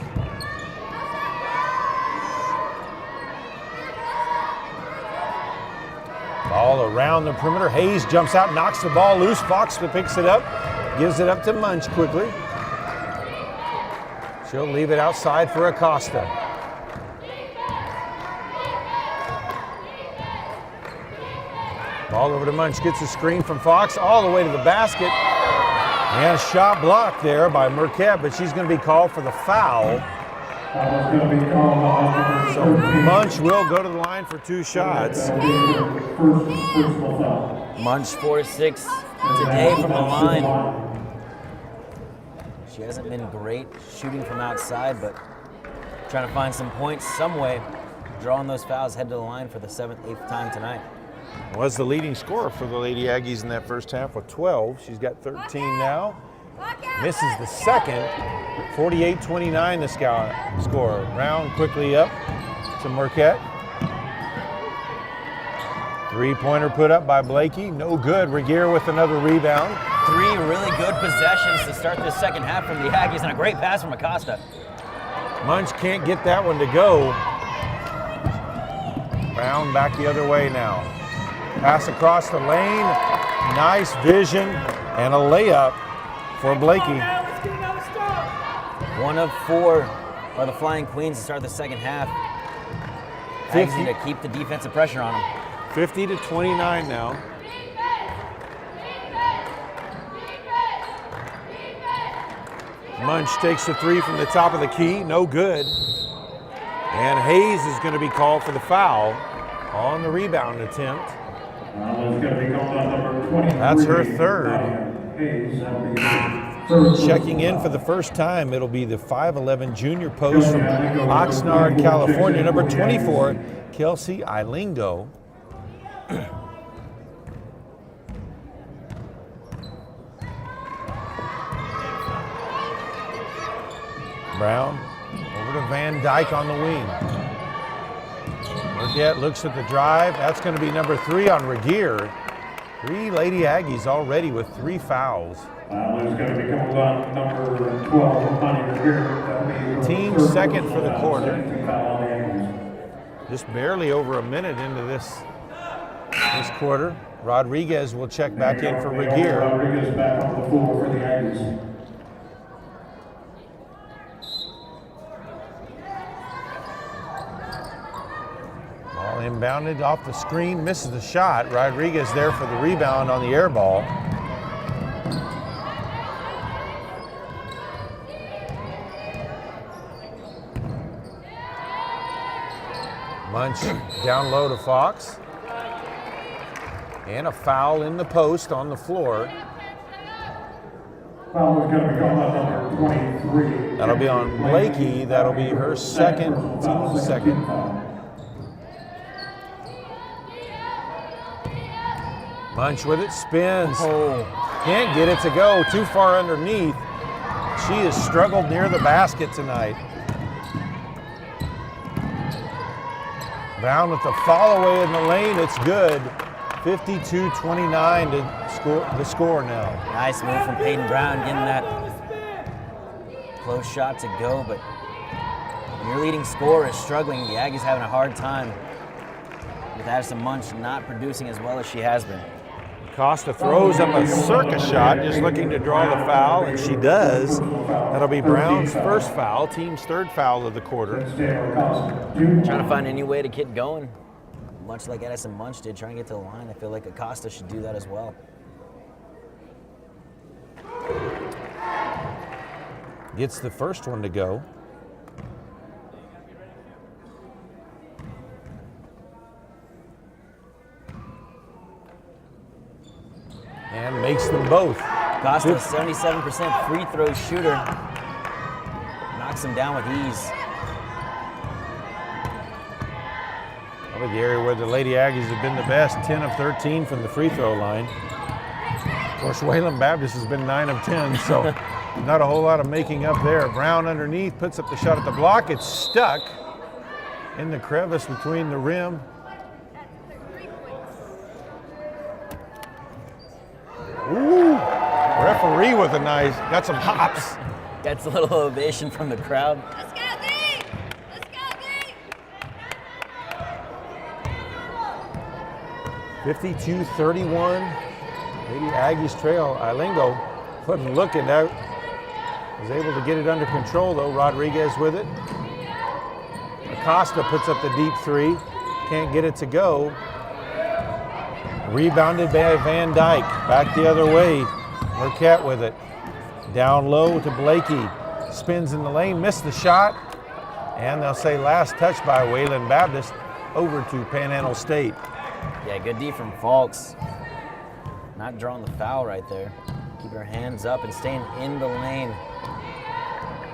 Ball around the perimeter. Hayes jumps out, knocks the ball loose. Fox picks it up, gives it up to Munch quickly. She'll leave it outside for Acosta. Ball over to Munch, gets a screen from Fox all the way to the basket. And a shot blocked there by Marquette, but she's going to be called for the foul. So Munch will go to the line for 2 shots. Munch 4-6 today from the line. She hasn't been great shooting from outside, but trying to find some points some way. Drawing those fouls, head to the line for the 7th, 8th time tonight. Was the leading scorer for the Lady Aggies in that first half with 12. She's got 13 now. Misses the second. 48-29 the score. Brown quickly up to Marquette. Three-pointer put up by Blakey. No good. Regier with another rebound. 3 really good possessions to start this second half from the Aggies, and a great pass from Acosta. Munch can't get that one to go. Brown back the other way now. Pass across the lane. Nice vision and a layup for Blakey. 1 of 4 are the Flying Queens to start the second half. Aggies need to keep the defensive pressure on them. 50-29 now. Munch takes the 3 from the top of the key, no good. And Hayes is going to be called for the foul on the rebound attempt. That's her 3rd. Checking in for the first time, it'll be the 5'11 junior post from Oxnard, California, number 24, Kelsey Ilingo. Brown over to Van Dyke on the wing. Marquette looks at the drive. That's going to be number 3 on Regier. 3 Lady Aggies already with 3 fouls. Team second for the quarter. Just barely over a minute into this quarter. Rodriguez will check back in for Regier. Rodriguez back on the floor for the Aggies. Ball inbounded off the screen, misses the shot. Rodriguez there for the rebound on the air ball. Munch down low to Fox. And a foul in the post on the floor. Foul is going to be called on number 23. That'll be on Blakey. That'll be her second, team second. Munch with it, spins. Can't get it to go, too far underneath. She has struggled near the basket tonight. Brown with the follow away in the lane, it's good. 52-29 to the score now. Nice move from Peyton Brown, getting that close shot to go, but when your leading scorer is struggling, the Aggies having a hard time with Addison Munch not producing as well as she has been. Costa throws up a circus shot, just looking to draw the foul, and she does. That'll be Brown's first foul, team's third foul of the quarter. Trying to find any way to get going, much like Addison Munch did, trying to get to the line. I feel like Acosta should do that as well. Gets the first one to go. And makes them both. Acosta, 77% free throw shooter. Knocks him down with ease. Probably the area where the Lady Aggies have been the best, 10 of 13 from the free throw line. Of course, Wayland Baptist has been 9 of 10, so not a whole lot of making up there. Brown underneath, puts up the shot at the block. It's stuck in the crevice between the rim. Ooh, referee with a nice, got some hops. Gets a little ovation from the crowd. Let's go, D! Let's go, D! 52-31. Lady Aggies trail. Ilingo wasn't looking out. Was able to get it under control though. Rodriguez with it. Acosta puts up the deep three. Can't get it to go. Rebounded by Van Dyke. Back the other way. Marquette with it. Down low to Blakey. Spins in the lane. Missed the shot. And they'll say last touch by Wayland Baptist over to Panhandle State. Yeah, good D from Falks. Not drawing the foul right there. Keep her hands up and staying in the lane.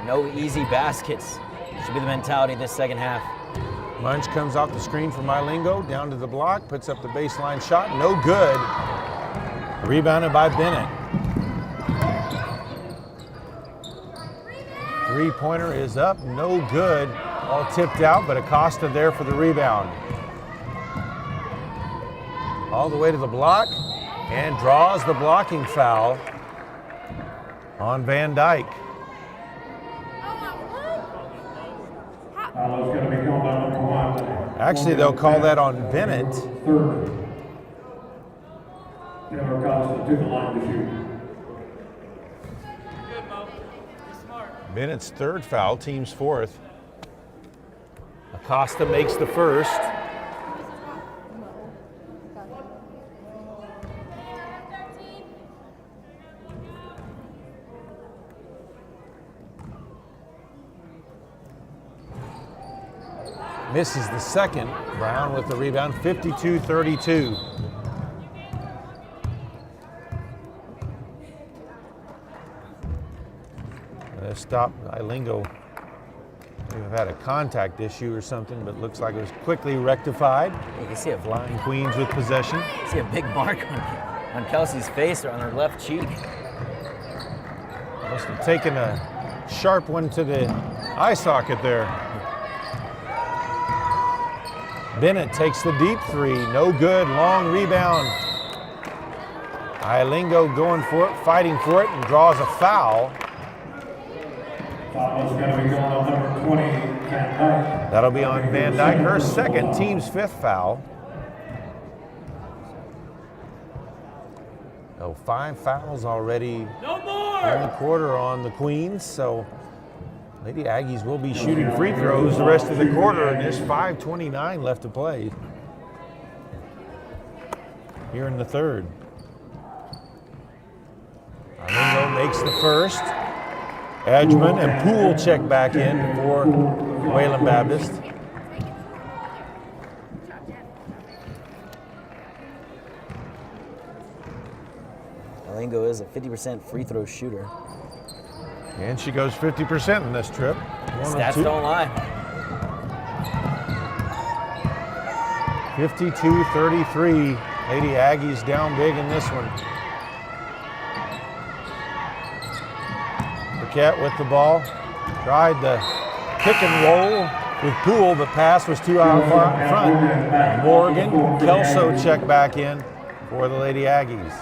No easy baskets. Should be the mentality this second half. Munch comes off the screen from Ilingo, down to the block, puts up the baseline shot, no good. Rebounded by Bennett. Three-pointer is up, no good. All tipped out, but Acosta there for the rebound. All the way to the block, and draws the blocking foul on Van Dyke. Actually, they'll call that on Bennett. Bennett's third foul, team's fourth. Acosta makes the first. Misses the second. Brown with the rebound, 52-32. Stop Ilingo. We've had a contact issue or something, but looks like it was quickly rectified. You can see a Flying Queens with possession. You see a big mark on Kelsey's face or on her left cheek. Must have taken a sharp one to the eye socket there. Bennett takes the deep three, no good, long rebound. Ilingo going for it, fighting for it, and draws a foul. Foul is going to be going on number 20, Van Dyke. That'll be on Van Dyke, her second, team's fifth foul. So 5 fouls already in the quarter on the Queens, so Lady Aggies will be shooting free throws the rest of the quarter, and there's 5:29 left to play here in the third. Ilingo makes the first. Edgman and Poole check back in for Wayland Baptist. Ilingo is a 50% free throw shooter. And she goes 50% in this trip. Stats don't lie. 52-33. Lady Aggies down big in this one. Marquette with the ball. Tried the pick and roll with Poole. The pass was too out front. Morgan, Kelso check back in for the Lady Aggies.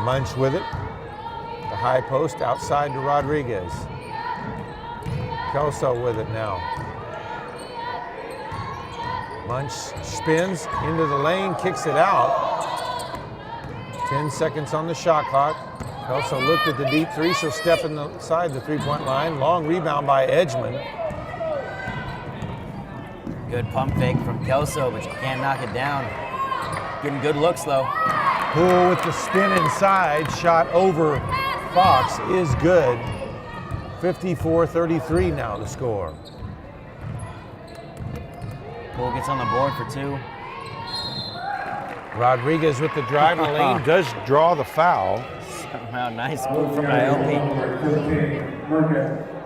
Munch with it. The high post outside to Rodriguez. Kelso with it now. Munch spins into the lane, kicks it out. 10 seconds on the shot clock. Kelso looked at the deep three. She'll step inside the three-point line. Long rebound by Edgman. Good pump fake from Kelso, but you can't knock it down. Getting good looks though. Poole with the spin inside. Shot over Fox is good. 54-33 now the score. Poole gets on the board for 2. Rodriguez with the drive in the lane does draw the foul. Somehow, nice move from Naomi.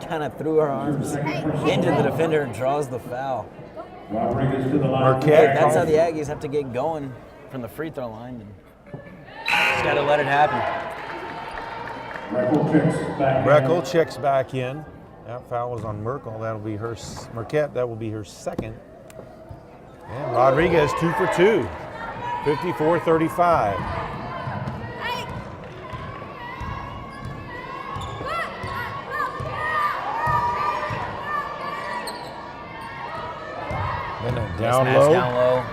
Kind of threw her arms into the defender and draws the foul. Rodriguez to the line. Marquette. That's how the Aggies have to get going from the free throw line. And just got to let it happen. Breckel checks back in. That foul was on Merkel. That'll be her, Marquette. That will be her second. And Rodriguez 2 for 2. 54-35. Then a down low. Down low.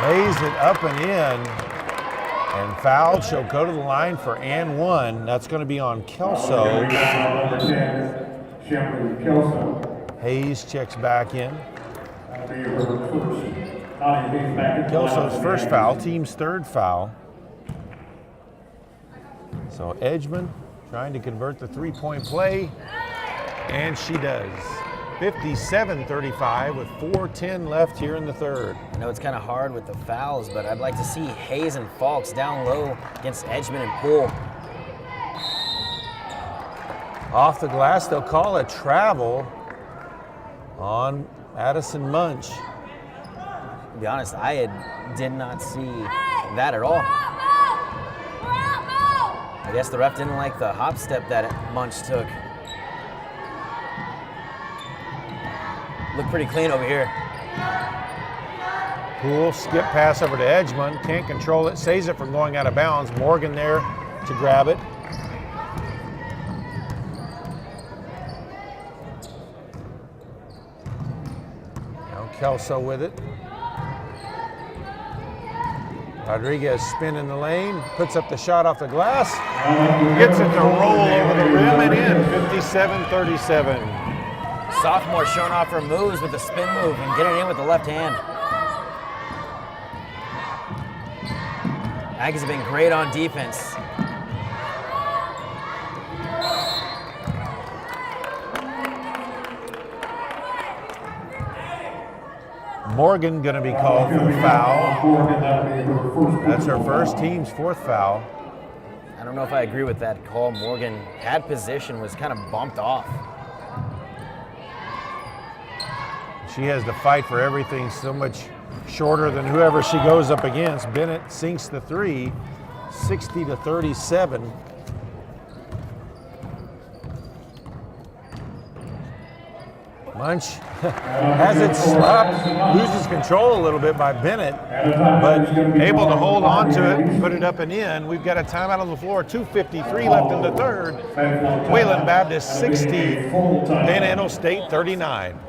Lays it up and in. And fouled. She'll go to the line for and 1. That's going to be on Kelso. Hayes checks back in. Kelso's first foul, team's third foul. So Edgman trying to convert the three-point play, and she does. 57-35 with 4:10 left here in the third. I know it's kind of hard with the fouls, but I'd like to see Hayes and Falks down low against Edgman and Poole. Off the glass, they'll call a travel on Addison Munch. To be honest, I did not see that at all. I guess the ref didn't like the hop step that Munch took. Looked pretty clean over here. Poole, skip pass over to Edgman, can't control it, saves it from going out of bounds. Morgan there to grab it. Now Kelso with it. Rodriguez spin in the lane, puts up the shot off the glass, gets it to roll over the rim and in, 57-37. Sophomore showing off her moves with the spin move and getting it in with the left hand. Aggies have been great on defense. Morgan going to be called for the foul. That's her first, team's fourth foul. I don't know if I agree with that call. Morgan had position, was kind of bumped off. She has to fight for everything so much shorter than whoever she goes up against. Bennett sinks the three, 60-37. Munch has it stopped, loses control a little bit by Bennett, but able to hold on to it and put it up and in. We've got a timeout on the floor, 2:53 left in the third. Wayland Baptist 60, Panhandle State 39.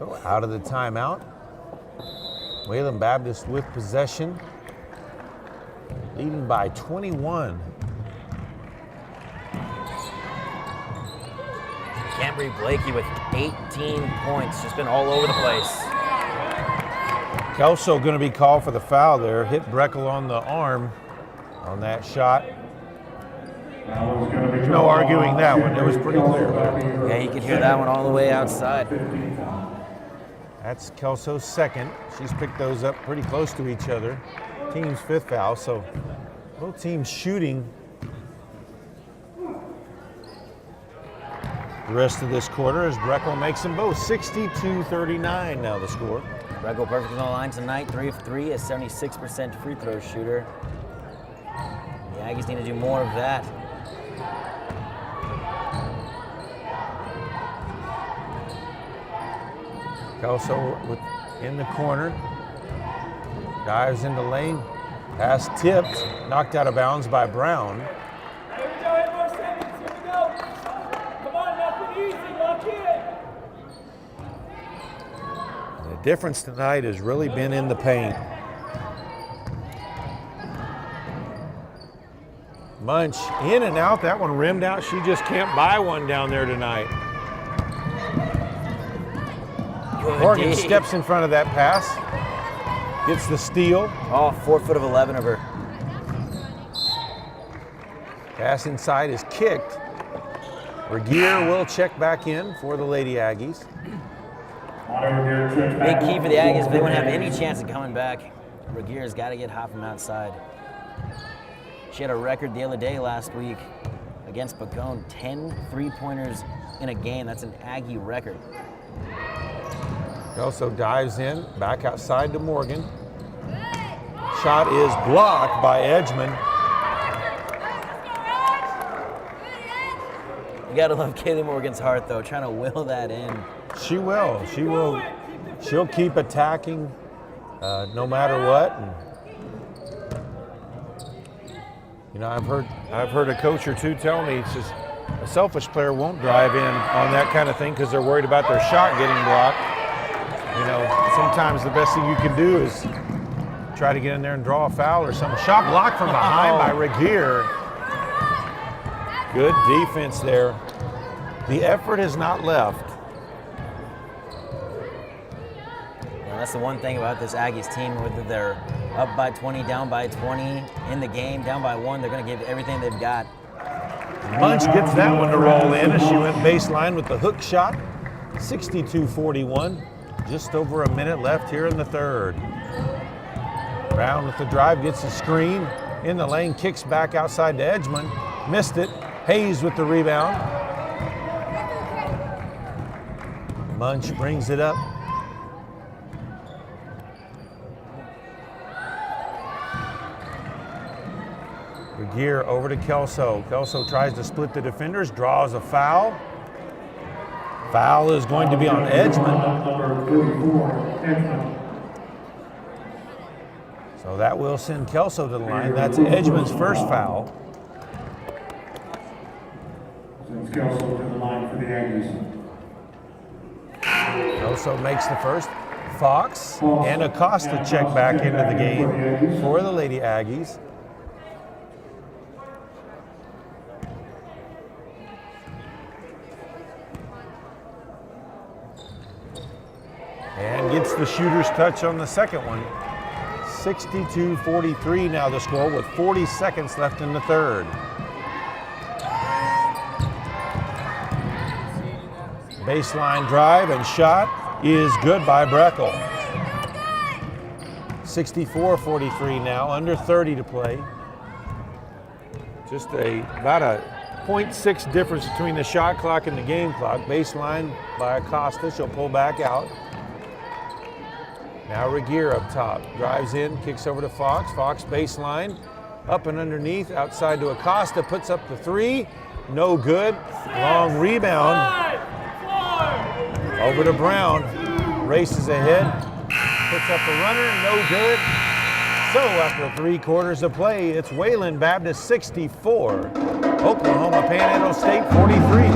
So out of the timeout. Wayland Baptist with possession, leading by 21. Cambry Blakey with 18 points, just been all over the place. Kelso going to be called for the foul there. Hit Breckel on the arm on that shot. There's no arguing that one. It was pretty clear. Yeah, you could hear that one all the way outside. That's Kelso's second. She's picked those up pretty close to each other. Team's fifth foul, so both teams shooting the rest of this quarter as Breckel makes them both 62-39 now the score. Breckel perfect on the line tonight, 3 of 3, a 76% free throw shooter. The Aggies need to do more of that. Kelso in the corner, dives into lane, pass tipped, knocked out of bounds by Brown. Here we go, 8 more seconds, here we go. Come on, nothing easy, lock in. The difference tonight has really been in the paint. Munch in and out, that one rimmed out. She just can't buy one down there tonight. Morgan steps in front of that pass, gets the steal. Oh, 4 foot of 11 of her. Pass inside is kicked. Regier will check back in for the Lady Aggies. Big key for the Aggies if they want to have any chance of coming back. Regier's got to get hot from outside. She had a record the other day last week against Bacone, 10 three-pointers in a game. That's an Aggie record. Kelso dives in, back outside to Morgan. Shot is blocked by Edgman. You gotta love Kaylee Morgan's heart though, trying to will that in. She will. She'll keep attacking no matter what. And, you know, I've heard a coach or two tell me, he says, a selfish player won't drive in on that kind of thing because they're worried about their shot getting blocked. You know, sometimes the best thing you can do is try to get in there and draw a foul or something. Shot blocked from behind by Regier. Good defense there. The effort has not left. Yeah, that's the one thing about this Aggies team, whether they're up by 20, down by 20, in the game, down by 1, they're gonna give everything they've got. Munch gets that one to roll in as she went baseline with the hook shot. 62-41. Just over a minute left here in the third. Brown with the drive, gets the screen. In the lane, kicks back outside to Edgman. Missed it. Hayes with the rebound. Munch brings it up. Regier over to Kelso. Kelso tries to split the defenders, draws a foul. Foul is going to be on Edgman. So that will send Kelso to the line. That's Edgman's first foul. Sends Kelso to the line for the Aggies. Kelso makes the first. Fox and Acosta check back into the game for the Lady Aggies. And gets the shooter's touch on the second one. 62-43 now the score with 40 seconds left in the third. Baseline drive and shot is good by Breckel. 64-43 now, under 30 to play. Just about a 0.6 difference between the shot clock and the game clock. Baseline by Acosta, she'll pull back out. Now Regier up top, drives in, kicks over to Fox. Fox baseline, up and underneath, outside to Acosta, puts up the three, no good. Long rebound, over to Brown, races ahead, puts up the runner, no good. So after 3 quarters of play, it's Wayland Baptist 64, Oklahoma Panhandle State 43.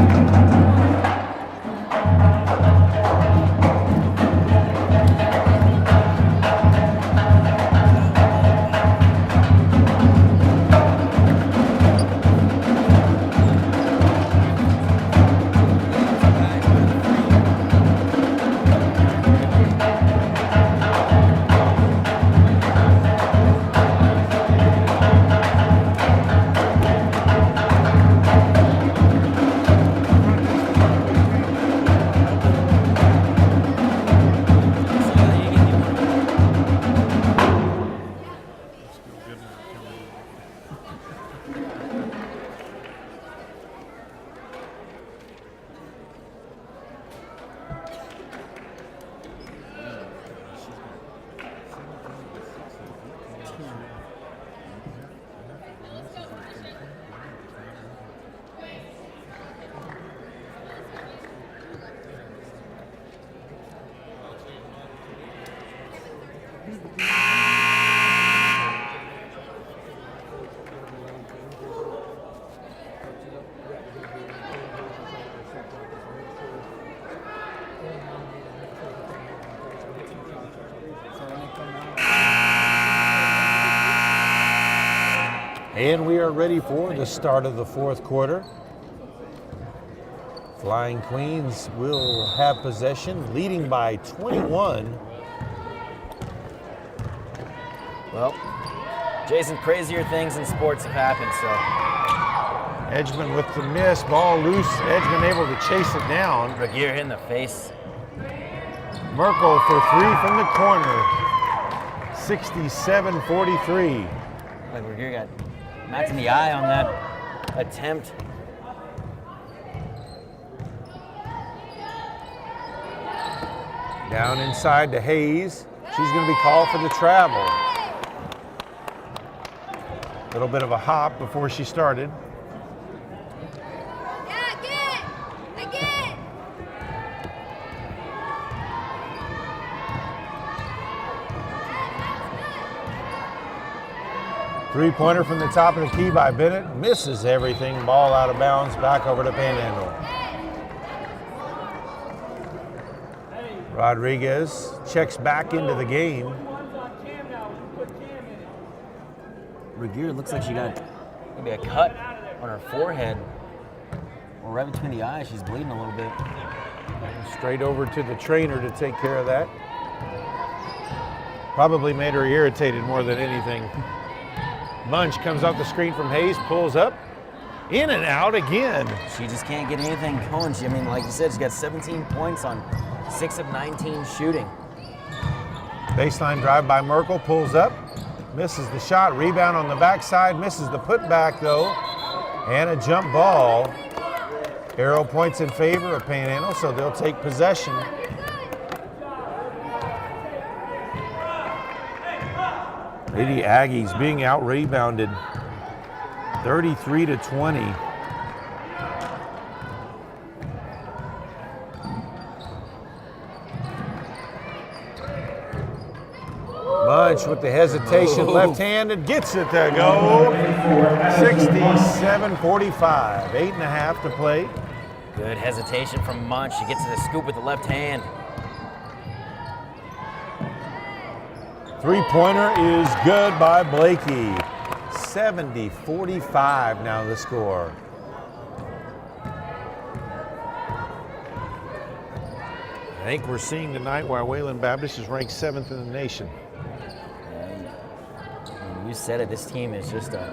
And we are ready for the start of the fourth quarter. Flying Queens will have possession, leading by 21. Well, Jason, crazier things in sports have happened, so. Edgman with the miss, ball loose. Edgman able to chase it down. Regier hit in the face. Merkel for three from the corner. 67-43. Like Regier got knocked in the eye on that attempt. Down inside to Hayes. She's going to be called for the travel. A little bit of a hop before she started. Yeah, get it! Again! Three-pointer from the top of the key by Bennett. Misses everything. Ball out of bounds. Back over to Panhandle. Rodriguez checks back into the game. Regier looks like she got maybe a cut on her forehead or right between the eyes. She's bleeding a little bit. Straight over to the trainer to take care of that. Probably made her irritated more than anything. Munch comes off the screen from Hayes, pulls up, in and out again. She just can't get anything going. I mean, like you said, she got 17 points on 6 of 19 shooting. Baseline drive by Merkel, pulls up, misses the shot, rebound on the backside, misses the putback though, and a jump ball. Arrow points in favor of Panhandle, so they'll take possession. Lady Aggies being out-rebounded 33-20. Munch with the hesitation, left-handed, gets it to go. 67-45, 8.5 to play. Good hesitation from Munch. She gets to the scoop with the left hand. Three-pointer is good by Blakey. 70-45 now the score. I think we're seeing tonight why Wayland Baptist is ranked 7th in the nation. You said it, this team is just a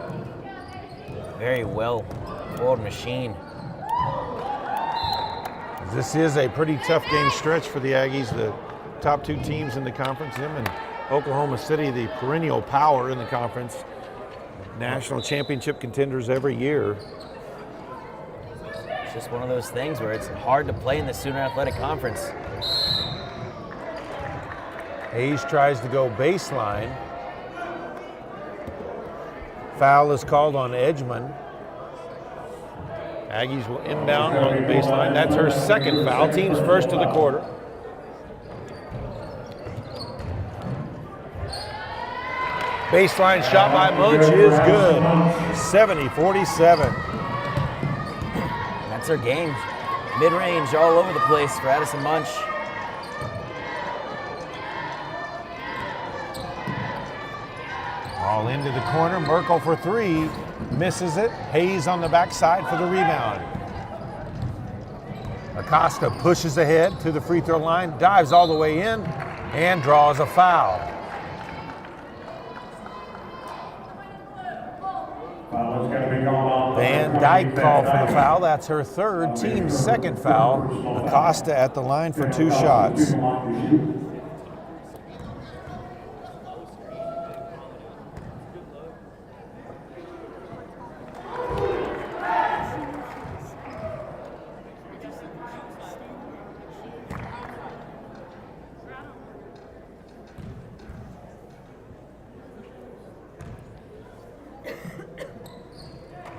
very well-oiled machine. This is a pretty tough game stretch for the Aggies. The top two teams in the conference, them and Oklahoma City, the perennial power in the conference. National championship contenders every year. It's just one of those things where it's hard to play in the Sooner Athletic Conference. Hayes tries to go baseline. Foul is called on Edgman. Aggies will inbound along the baseline. That's her second foul. Team's first of the quarter. Baseline shot by Munch is good. 70-47. That's her game. Mid-range all over the place for Addison Munch. All into the corner. Merkel for three. Misses it. Hayes on the backside for the rebound. Acosta pushes ahead to the free throw line, dives all the way in, and draws a foul. Van Dyke called for the foul. That's her third, team's second foul. Acosta at the line for two shots.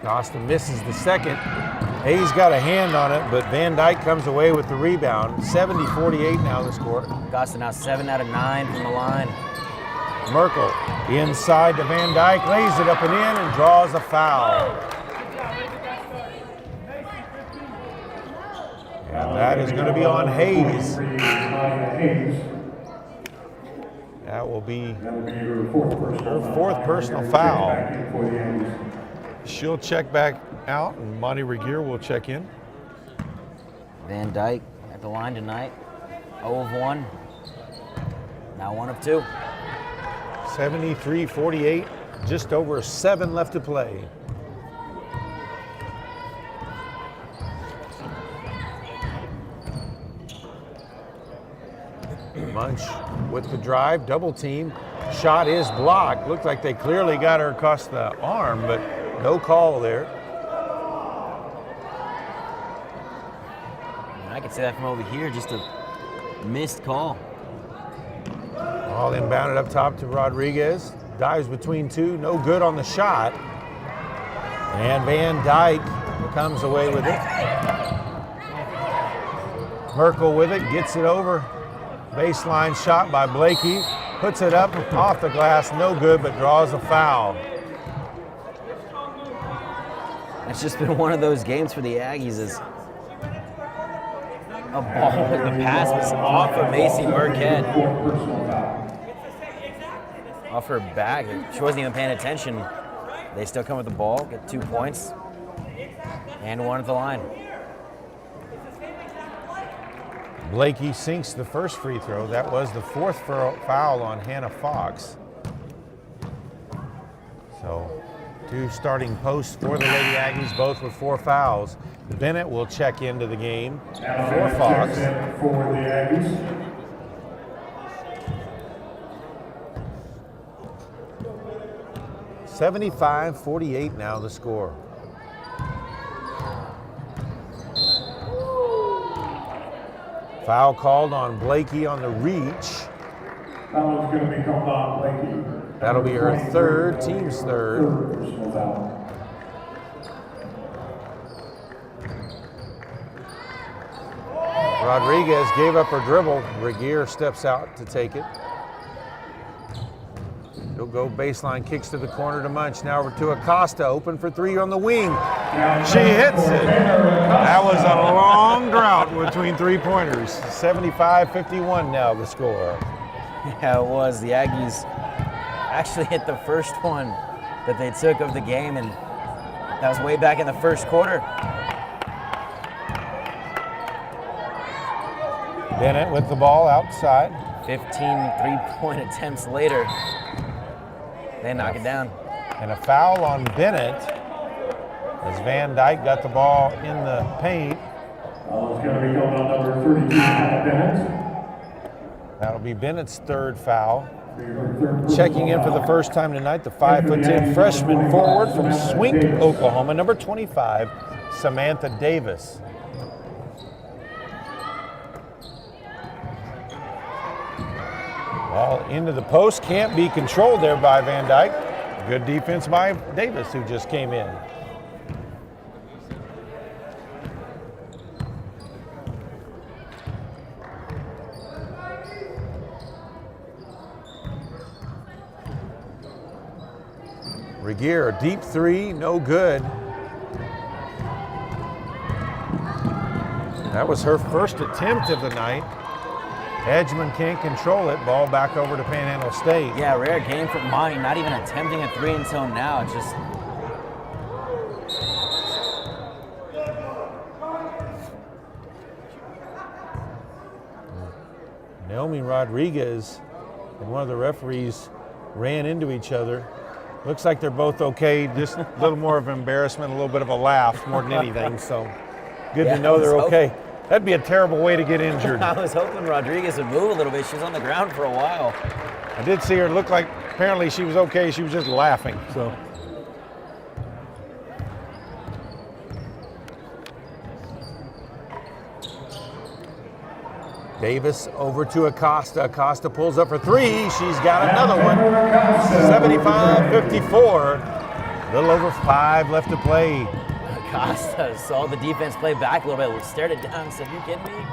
Acosta misses the second. Hayes got a hand on it, but Van Dyke comes away with the rebound. 70-48 now the score. Acosta now 7 out of 9 from the line. Merkel inside to Van Dyke, lays it up and in and draws a foul. And that is going to be on Hayes. That will be her fourth personal foul. She'll check back out, and Monty Regier will check in. Van Dyke at the line tonight. 0 of 1. Now 1 of 2. 73-48, just over 7 left to play. Munch with the drive, double team. Shot is blocked. Looked like they clearly got her across the arm, but no call there. I can see that from over here, just a missed call. Ball inbounded up top to Rodriguez. Dives between two, no good on the shot. And Van Dyke comes away with it. Merkel with it, gets it over. Baseline shot by Blakey. Puts it up off the glass, no good, but draws a foul. It's just been one of those games for the Aggies as a ball with the pass was off of Macy Burkhead. Off her back. She wasn't even paying attention. They still come with the ball, get 2 points, and 1 at the line. Blakey sinks the first free throw. That was the 4th foul on Hannah Fox. So 2 starting posts for the Lady Aggies, both with 4 fouls. Bennett will check into the game for Fox. For the Aggies. $75-48 now the score. Foul called on Blakey on the reach. That one's going to be called on Blakey. That'll be her 3rd, team's 3rd. Personal foul. Rodriguez gave up her dribble. Regier steps out to take it. He'll go baseline, kicks to the corner to Munch. Now over to Acosta, open for 3 on the wing. She hits it. That was a long drought between 3-pointers. 75-51 now the score. Yeah, it was. The Aggies actually hit the first one that they took of the game, and that was way back in the first quarter. Bennett with the ball outside. 15 3-point attempts later, they knock it down. And a foul on Bennett as Van Dyke got the ball in the paint. It's going to be called on number 39, Bennett. That'll be Bennett's 3rd foul. Checking in for the first time tonight, the 5'10" freshman forward from Swink, Oklahoma, number 25, Samantha Davis. Ball into the post, can't be controlled there by Van Dyke. Good defense by Davis, who just came in. Regier, deep 3, no good. That was her first attempt of the night. Edgman can't control it. Ball back over to Panhandle State. Yeah, rare game for Monty, not even attempting a 3 until now. It's just Naomi Rodriguez and one of the referees ran into each other. Looks like they're both okay. Just a little more of embarrassment, a little bit of a laugh more than anything. So good to know they're okay. That'd be a terrible way to get injured. I was hoping Rodriguez would move a little bit. She was on the ground for a while. I did see her look like apparently she was okay. She was just laughing. So. Davis over to Acosta. Acosta pulls up for 3. She's got another one. 75-54. A little over 5 left to play. Acosta saw the defense play back a little bit, stared it down, said, "You kidding me?"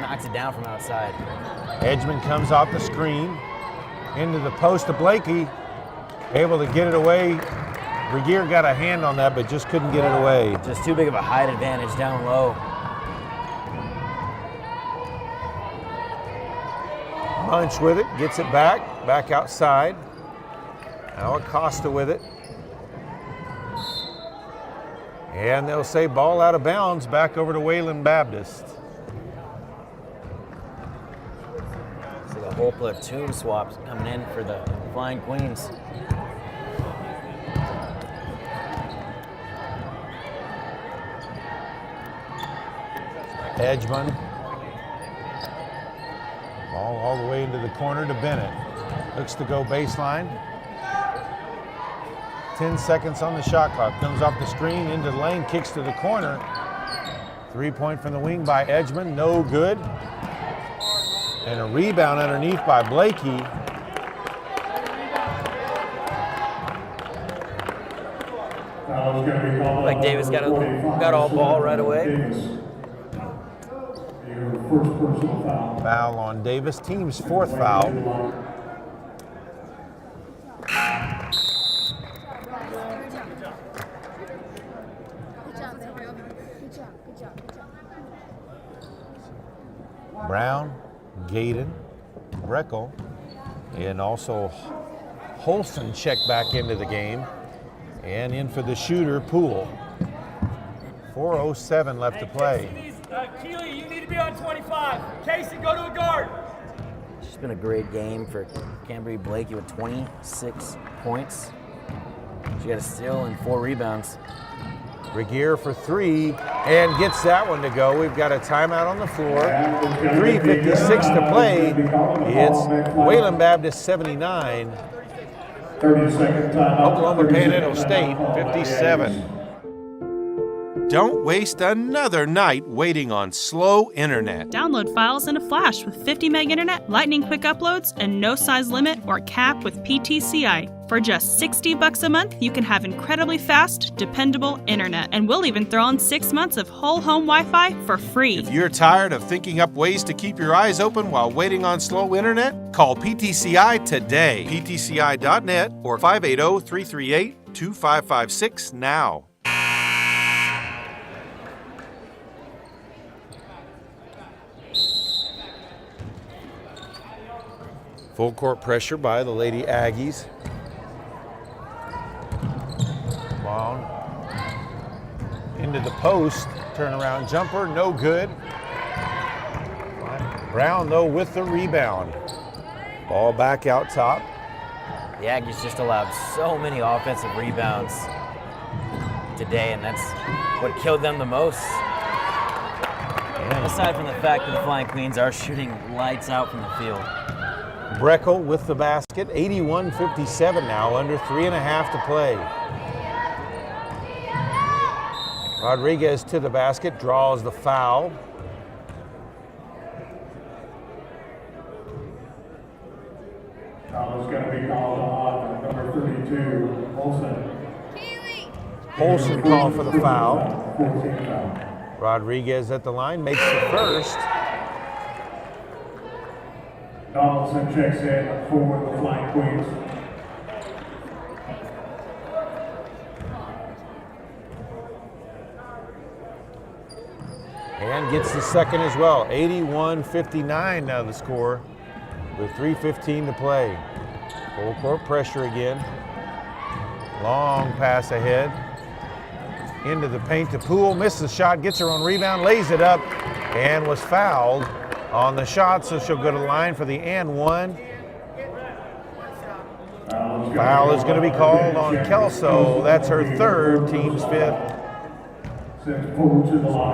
Knocks it down from outside. Edgman comes off the screen into the post to Blakey, able to get it away. Regier got a hand on that, but just couldn't get it away. Just too big of a height advantage down low. Munch with it, gets it back outside. Now Acosta with it. And they'll say ball out of bounds back over to Wayland Baptist. So the whole platoon swaps coming in for the Flying Queens. Edgman. Ball all the way into the corner to Bennett. Looks to go baseline. 10 seconds on the shot clock. Comes off the screen into the lane, kicks to the corner. 3-point from the wing by Edgman, no good. And a rebound underneath by Blakey. Like Davis got all ball right away. First personal foul. Foul on Davis, team's 4th foul. Brown, Gaydon, Breckel, and also Holson check back into the game. And in for the shooter, Poole. 4:07 left to play. Keely, you need to be on 25. Casey, go to a guard. It's just been a great game for Cambry Blakey with 26 points. She got a steal and 4 rebounds. Regier for 3 and gets that one to go. We've got a timeout on the floor. 3:56 to play. It's Wayland Baptist 79. 30-second timeout. Oklahoma Panhandle State 57. Don't waste another night waiting on slow internet. Download files in a flash with 50 meg internet, lightning quick uploads, and no size limit or cap with PTCI. For just $60 a month, you can have incredibly fast, dependable internet. And we'll even throw in 6 months of whole home Wi-Fi for free. If you're tired of thinking up ways to keep your eyes open while waiting on slow internet, call PTCI today. PTCI.net or 580-338-2556 now. Full court pressure by the Lady Aggies. Long. Into the post. Turnaround jumper, no good. Brown, though, with the rebound. Ball back out top. The Aggies just allowed so many offensive rebounds today, and that's what killed them the most. Aside from the fact that the Flying Queens are shooting lights out from the field. Breckel with the basket, 81-57 now, under 3.5 to play. Rodriguez to the basket, draws the foul. Foul is going to be called on number 32, Olsen. Olsen called for the foul. 14 foul. Rodriguez at the line, makes the first. Donaldson checks in for the Flying Queens. And gets the second as well. 81-59 now the score with 3:15 to play. Full court pressure again. Long pass ahead. Into the paint to Poole, misses the shot, gets her own rebound, lays it up, and was fouled on the shot, so she'll go to the line for the and one. Foul is going to be called on Kelso. That's her third, team's 5th.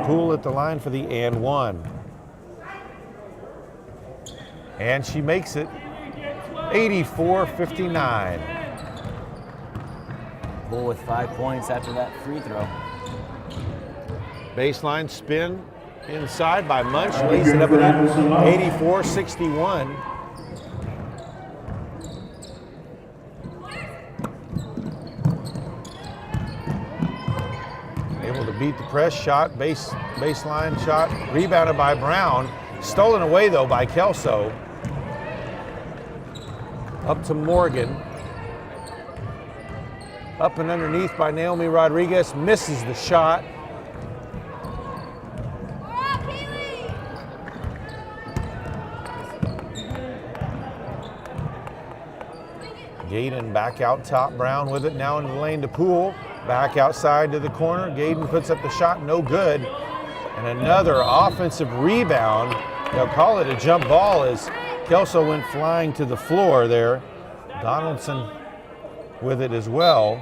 Poole at the line for the and one. And she makes it 84-59. Poole with 5 points after that free throw. Baseline spin inside by Munch, lays it up and in. 84-61. Able to beat the press shot, baseline shot, rebounded by Brown. Stolen away though by Kelso. Up to Morgan. Up and underneath by Naomi Rodriguez, misses the shot. Gaydon back out top, Brown with it now in the lane to Poole. Back outside to the corner. Gaden puts up the shot, no good. And another offensive rebound. They'll call it a jump ball as Kelso went flying to the floor there. Donaldson with it as well.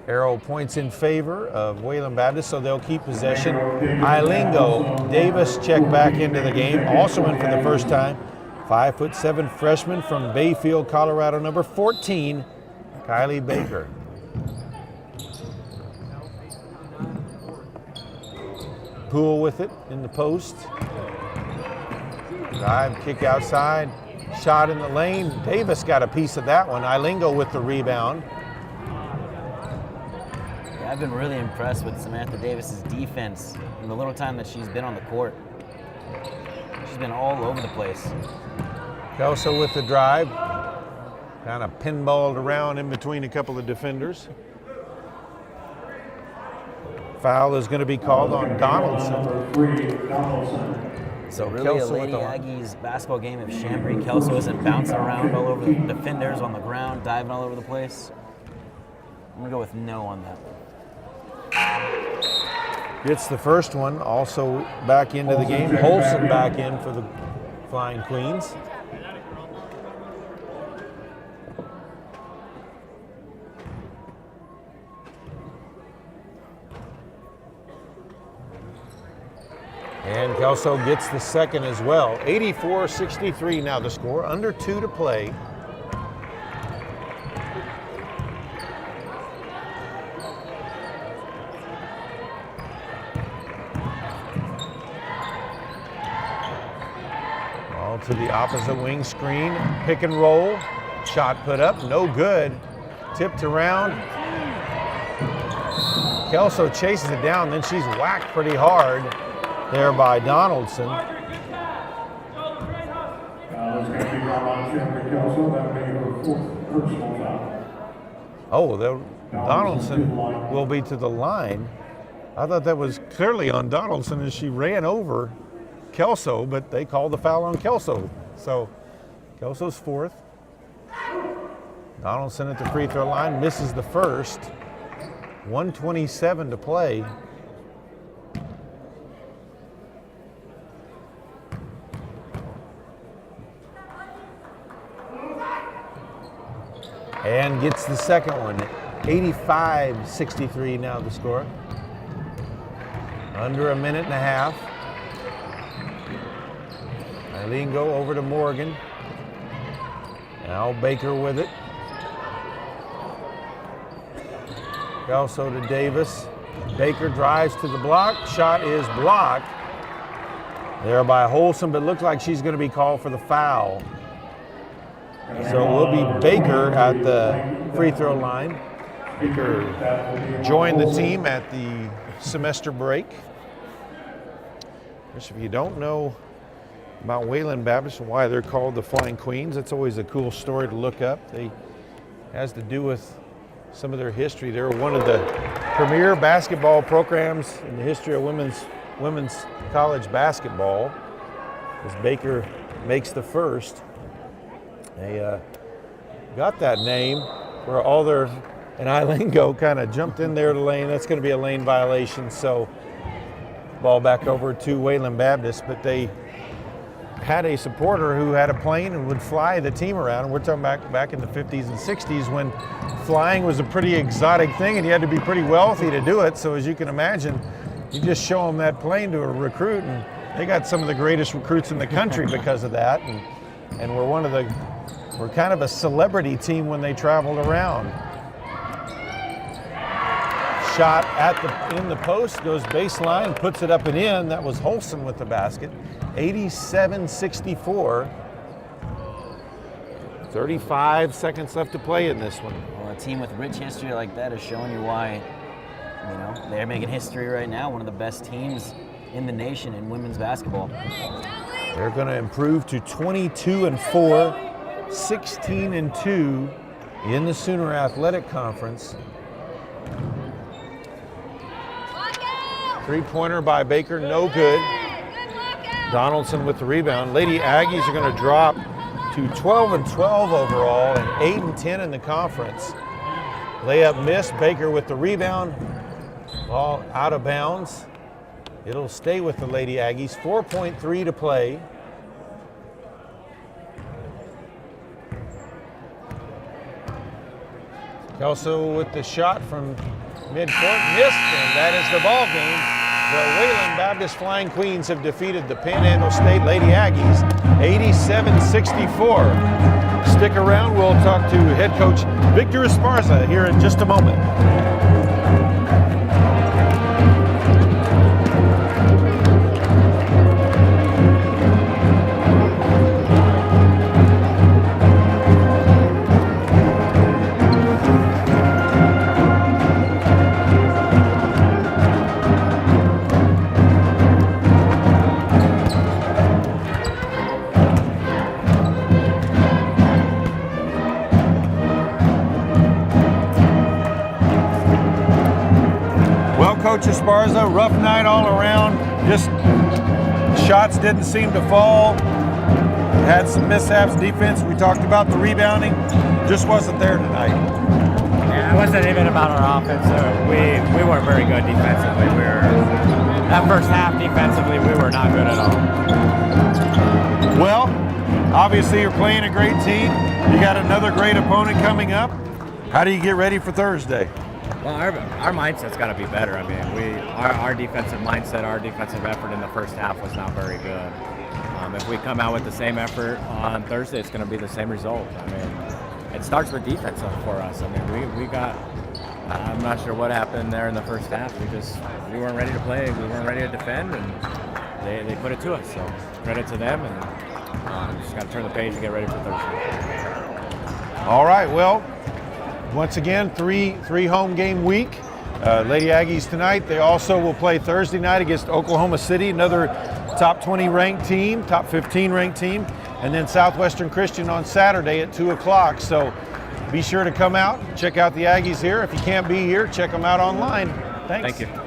Arrow points in favor of Wayland Baptist, so they'll keep possession. Ilingo Davis checked back into the game, also in for the first time. 5'7" freshman from Bayfield, Colorado, number 14, Kylie Baker. Poole with it in the post. Drive, kick outside, shot in the lane. Davis got a piece of that one. Ilingo with the rebound. I've been really impressed with Samantha Davis's defense in the little time that she's been on the court. She's been all over the place. Kelso with the drive. Kind of pinballed around in between a couple of defenders. Foul is going to be called on Donaldson. So really Kelso a Lady Aggies basketball game if Chambry Kelso isn't bouncing around all over the defenders on the ground, diving all over the place. I'm going to go with no on that one. Gets the first one, also back into the game. Holson back in for the Flying Queens. And Kelso gets the second as well. 84-63 now the score, under 2 to play. To the opposite wing screen, pick and roll, shot put up, no good, tipped around. Kelso chases it down, then she's whacked pretty hard there by Donaldson. Oh, Donaldson will be to the line. I thought that was clearly on Donaldson as she ran over Kelso, but they called the foul on Kelso. So Kelso's fourth. Donaldson at the free throw line, misses the first. 1:27 to play. And gets the second one. 85-63 now the score. Under a minute and a half. Ilingo over to Morgan. Now Baker with it. Also to Davis. Baker drives to the block. Shot is blocked there by Holson, but looks like she's going to be called for the foul. So it will be Baker at the free throw line. Baker joined the team at the semester break. If you don't know about Wayland Baptist and why they're called the Flying Queens, it's always a cool story to look up. It has to do with some of their history. They're one of the premier basketball programs in the history of women's college basketball. As Baker makes the first, they got that name where all their, and Ilingo kind of jumped in there to lane. That's going to be a lane violation. So ball back over to Wayland Baptist, but they had a supporter who had a plane and would fly the team around. And we're talking back in the 50s and 60s when flying was a pretty exotic thing and you had to be pretty wealthy to do it. So as you can imagine, you just show them that plane to a recruit and they got some of the greatest recruits in the country because of that. And we're kind of a celebrity team when they traveled around. Shot in the post, goes baseline, puts it up and in. That was Holson with the basket. 87-64. 35 seconds left to play in this one. Well, a team with rich history like that is showing you why, they're making history right now. One of the best teams in the nation in women's basketball. They're going to improve to 22-4, 16-2 in the Sooner Athletic Conference. Three-pointer by Baker, no good. Donaldson with the rebound. Lady Aggies are going to drop to 12-12 overall and 8-10 in the conference. Layup missed. Baker with the rebound. Ball out of bounds. It'll stay with the Lady Aggies. 4.3 to play. Kelso with the shot from midcourt, missed, and that is the ball game. The Wayland Baptist Flying Queens have defeated the Panhandle State Lady Aggies 87-64. Stick around, we'll talk to head coach Victor Esparza here in just a moment. Coach Esparza, rough night all around. Just shots didn't seem to fall. Had some mishaps defense. We talked about the rebounding. Just wasn't there tonight. Yeah, it wasn't even about our offense. We weren't very good defensively. That first half defensively, we were not good at all. Well, obviously you're playing a great team. You got another great opponent coming up. How do you get ready for Thursday? Well, our mindset's got to be better. I mean, our defensive mindset, our defensive effort in the first half was not very good. If we come out with the same effort on Thursday, it's going to be the same result. I mean, it starts with defense for us. I mean, we got. I'm not sure what happened there in the first half. We weren't ready to play. We weren't ready to defend, and they put it to us. So credit to them, and just got to turn the page and get ready for Thursday. All right. Well. Once again, three home game week. Lady Aggies tonight. They also will play Thursday night against Oklahoma City, another top 20 ranked team, top 15 ranked team, and then Southwestern Christian on Saturday at 2 o'clock. So be sure to come out, check out the Aggies here. If you can't be here, check them out online. Thanks. Thank you.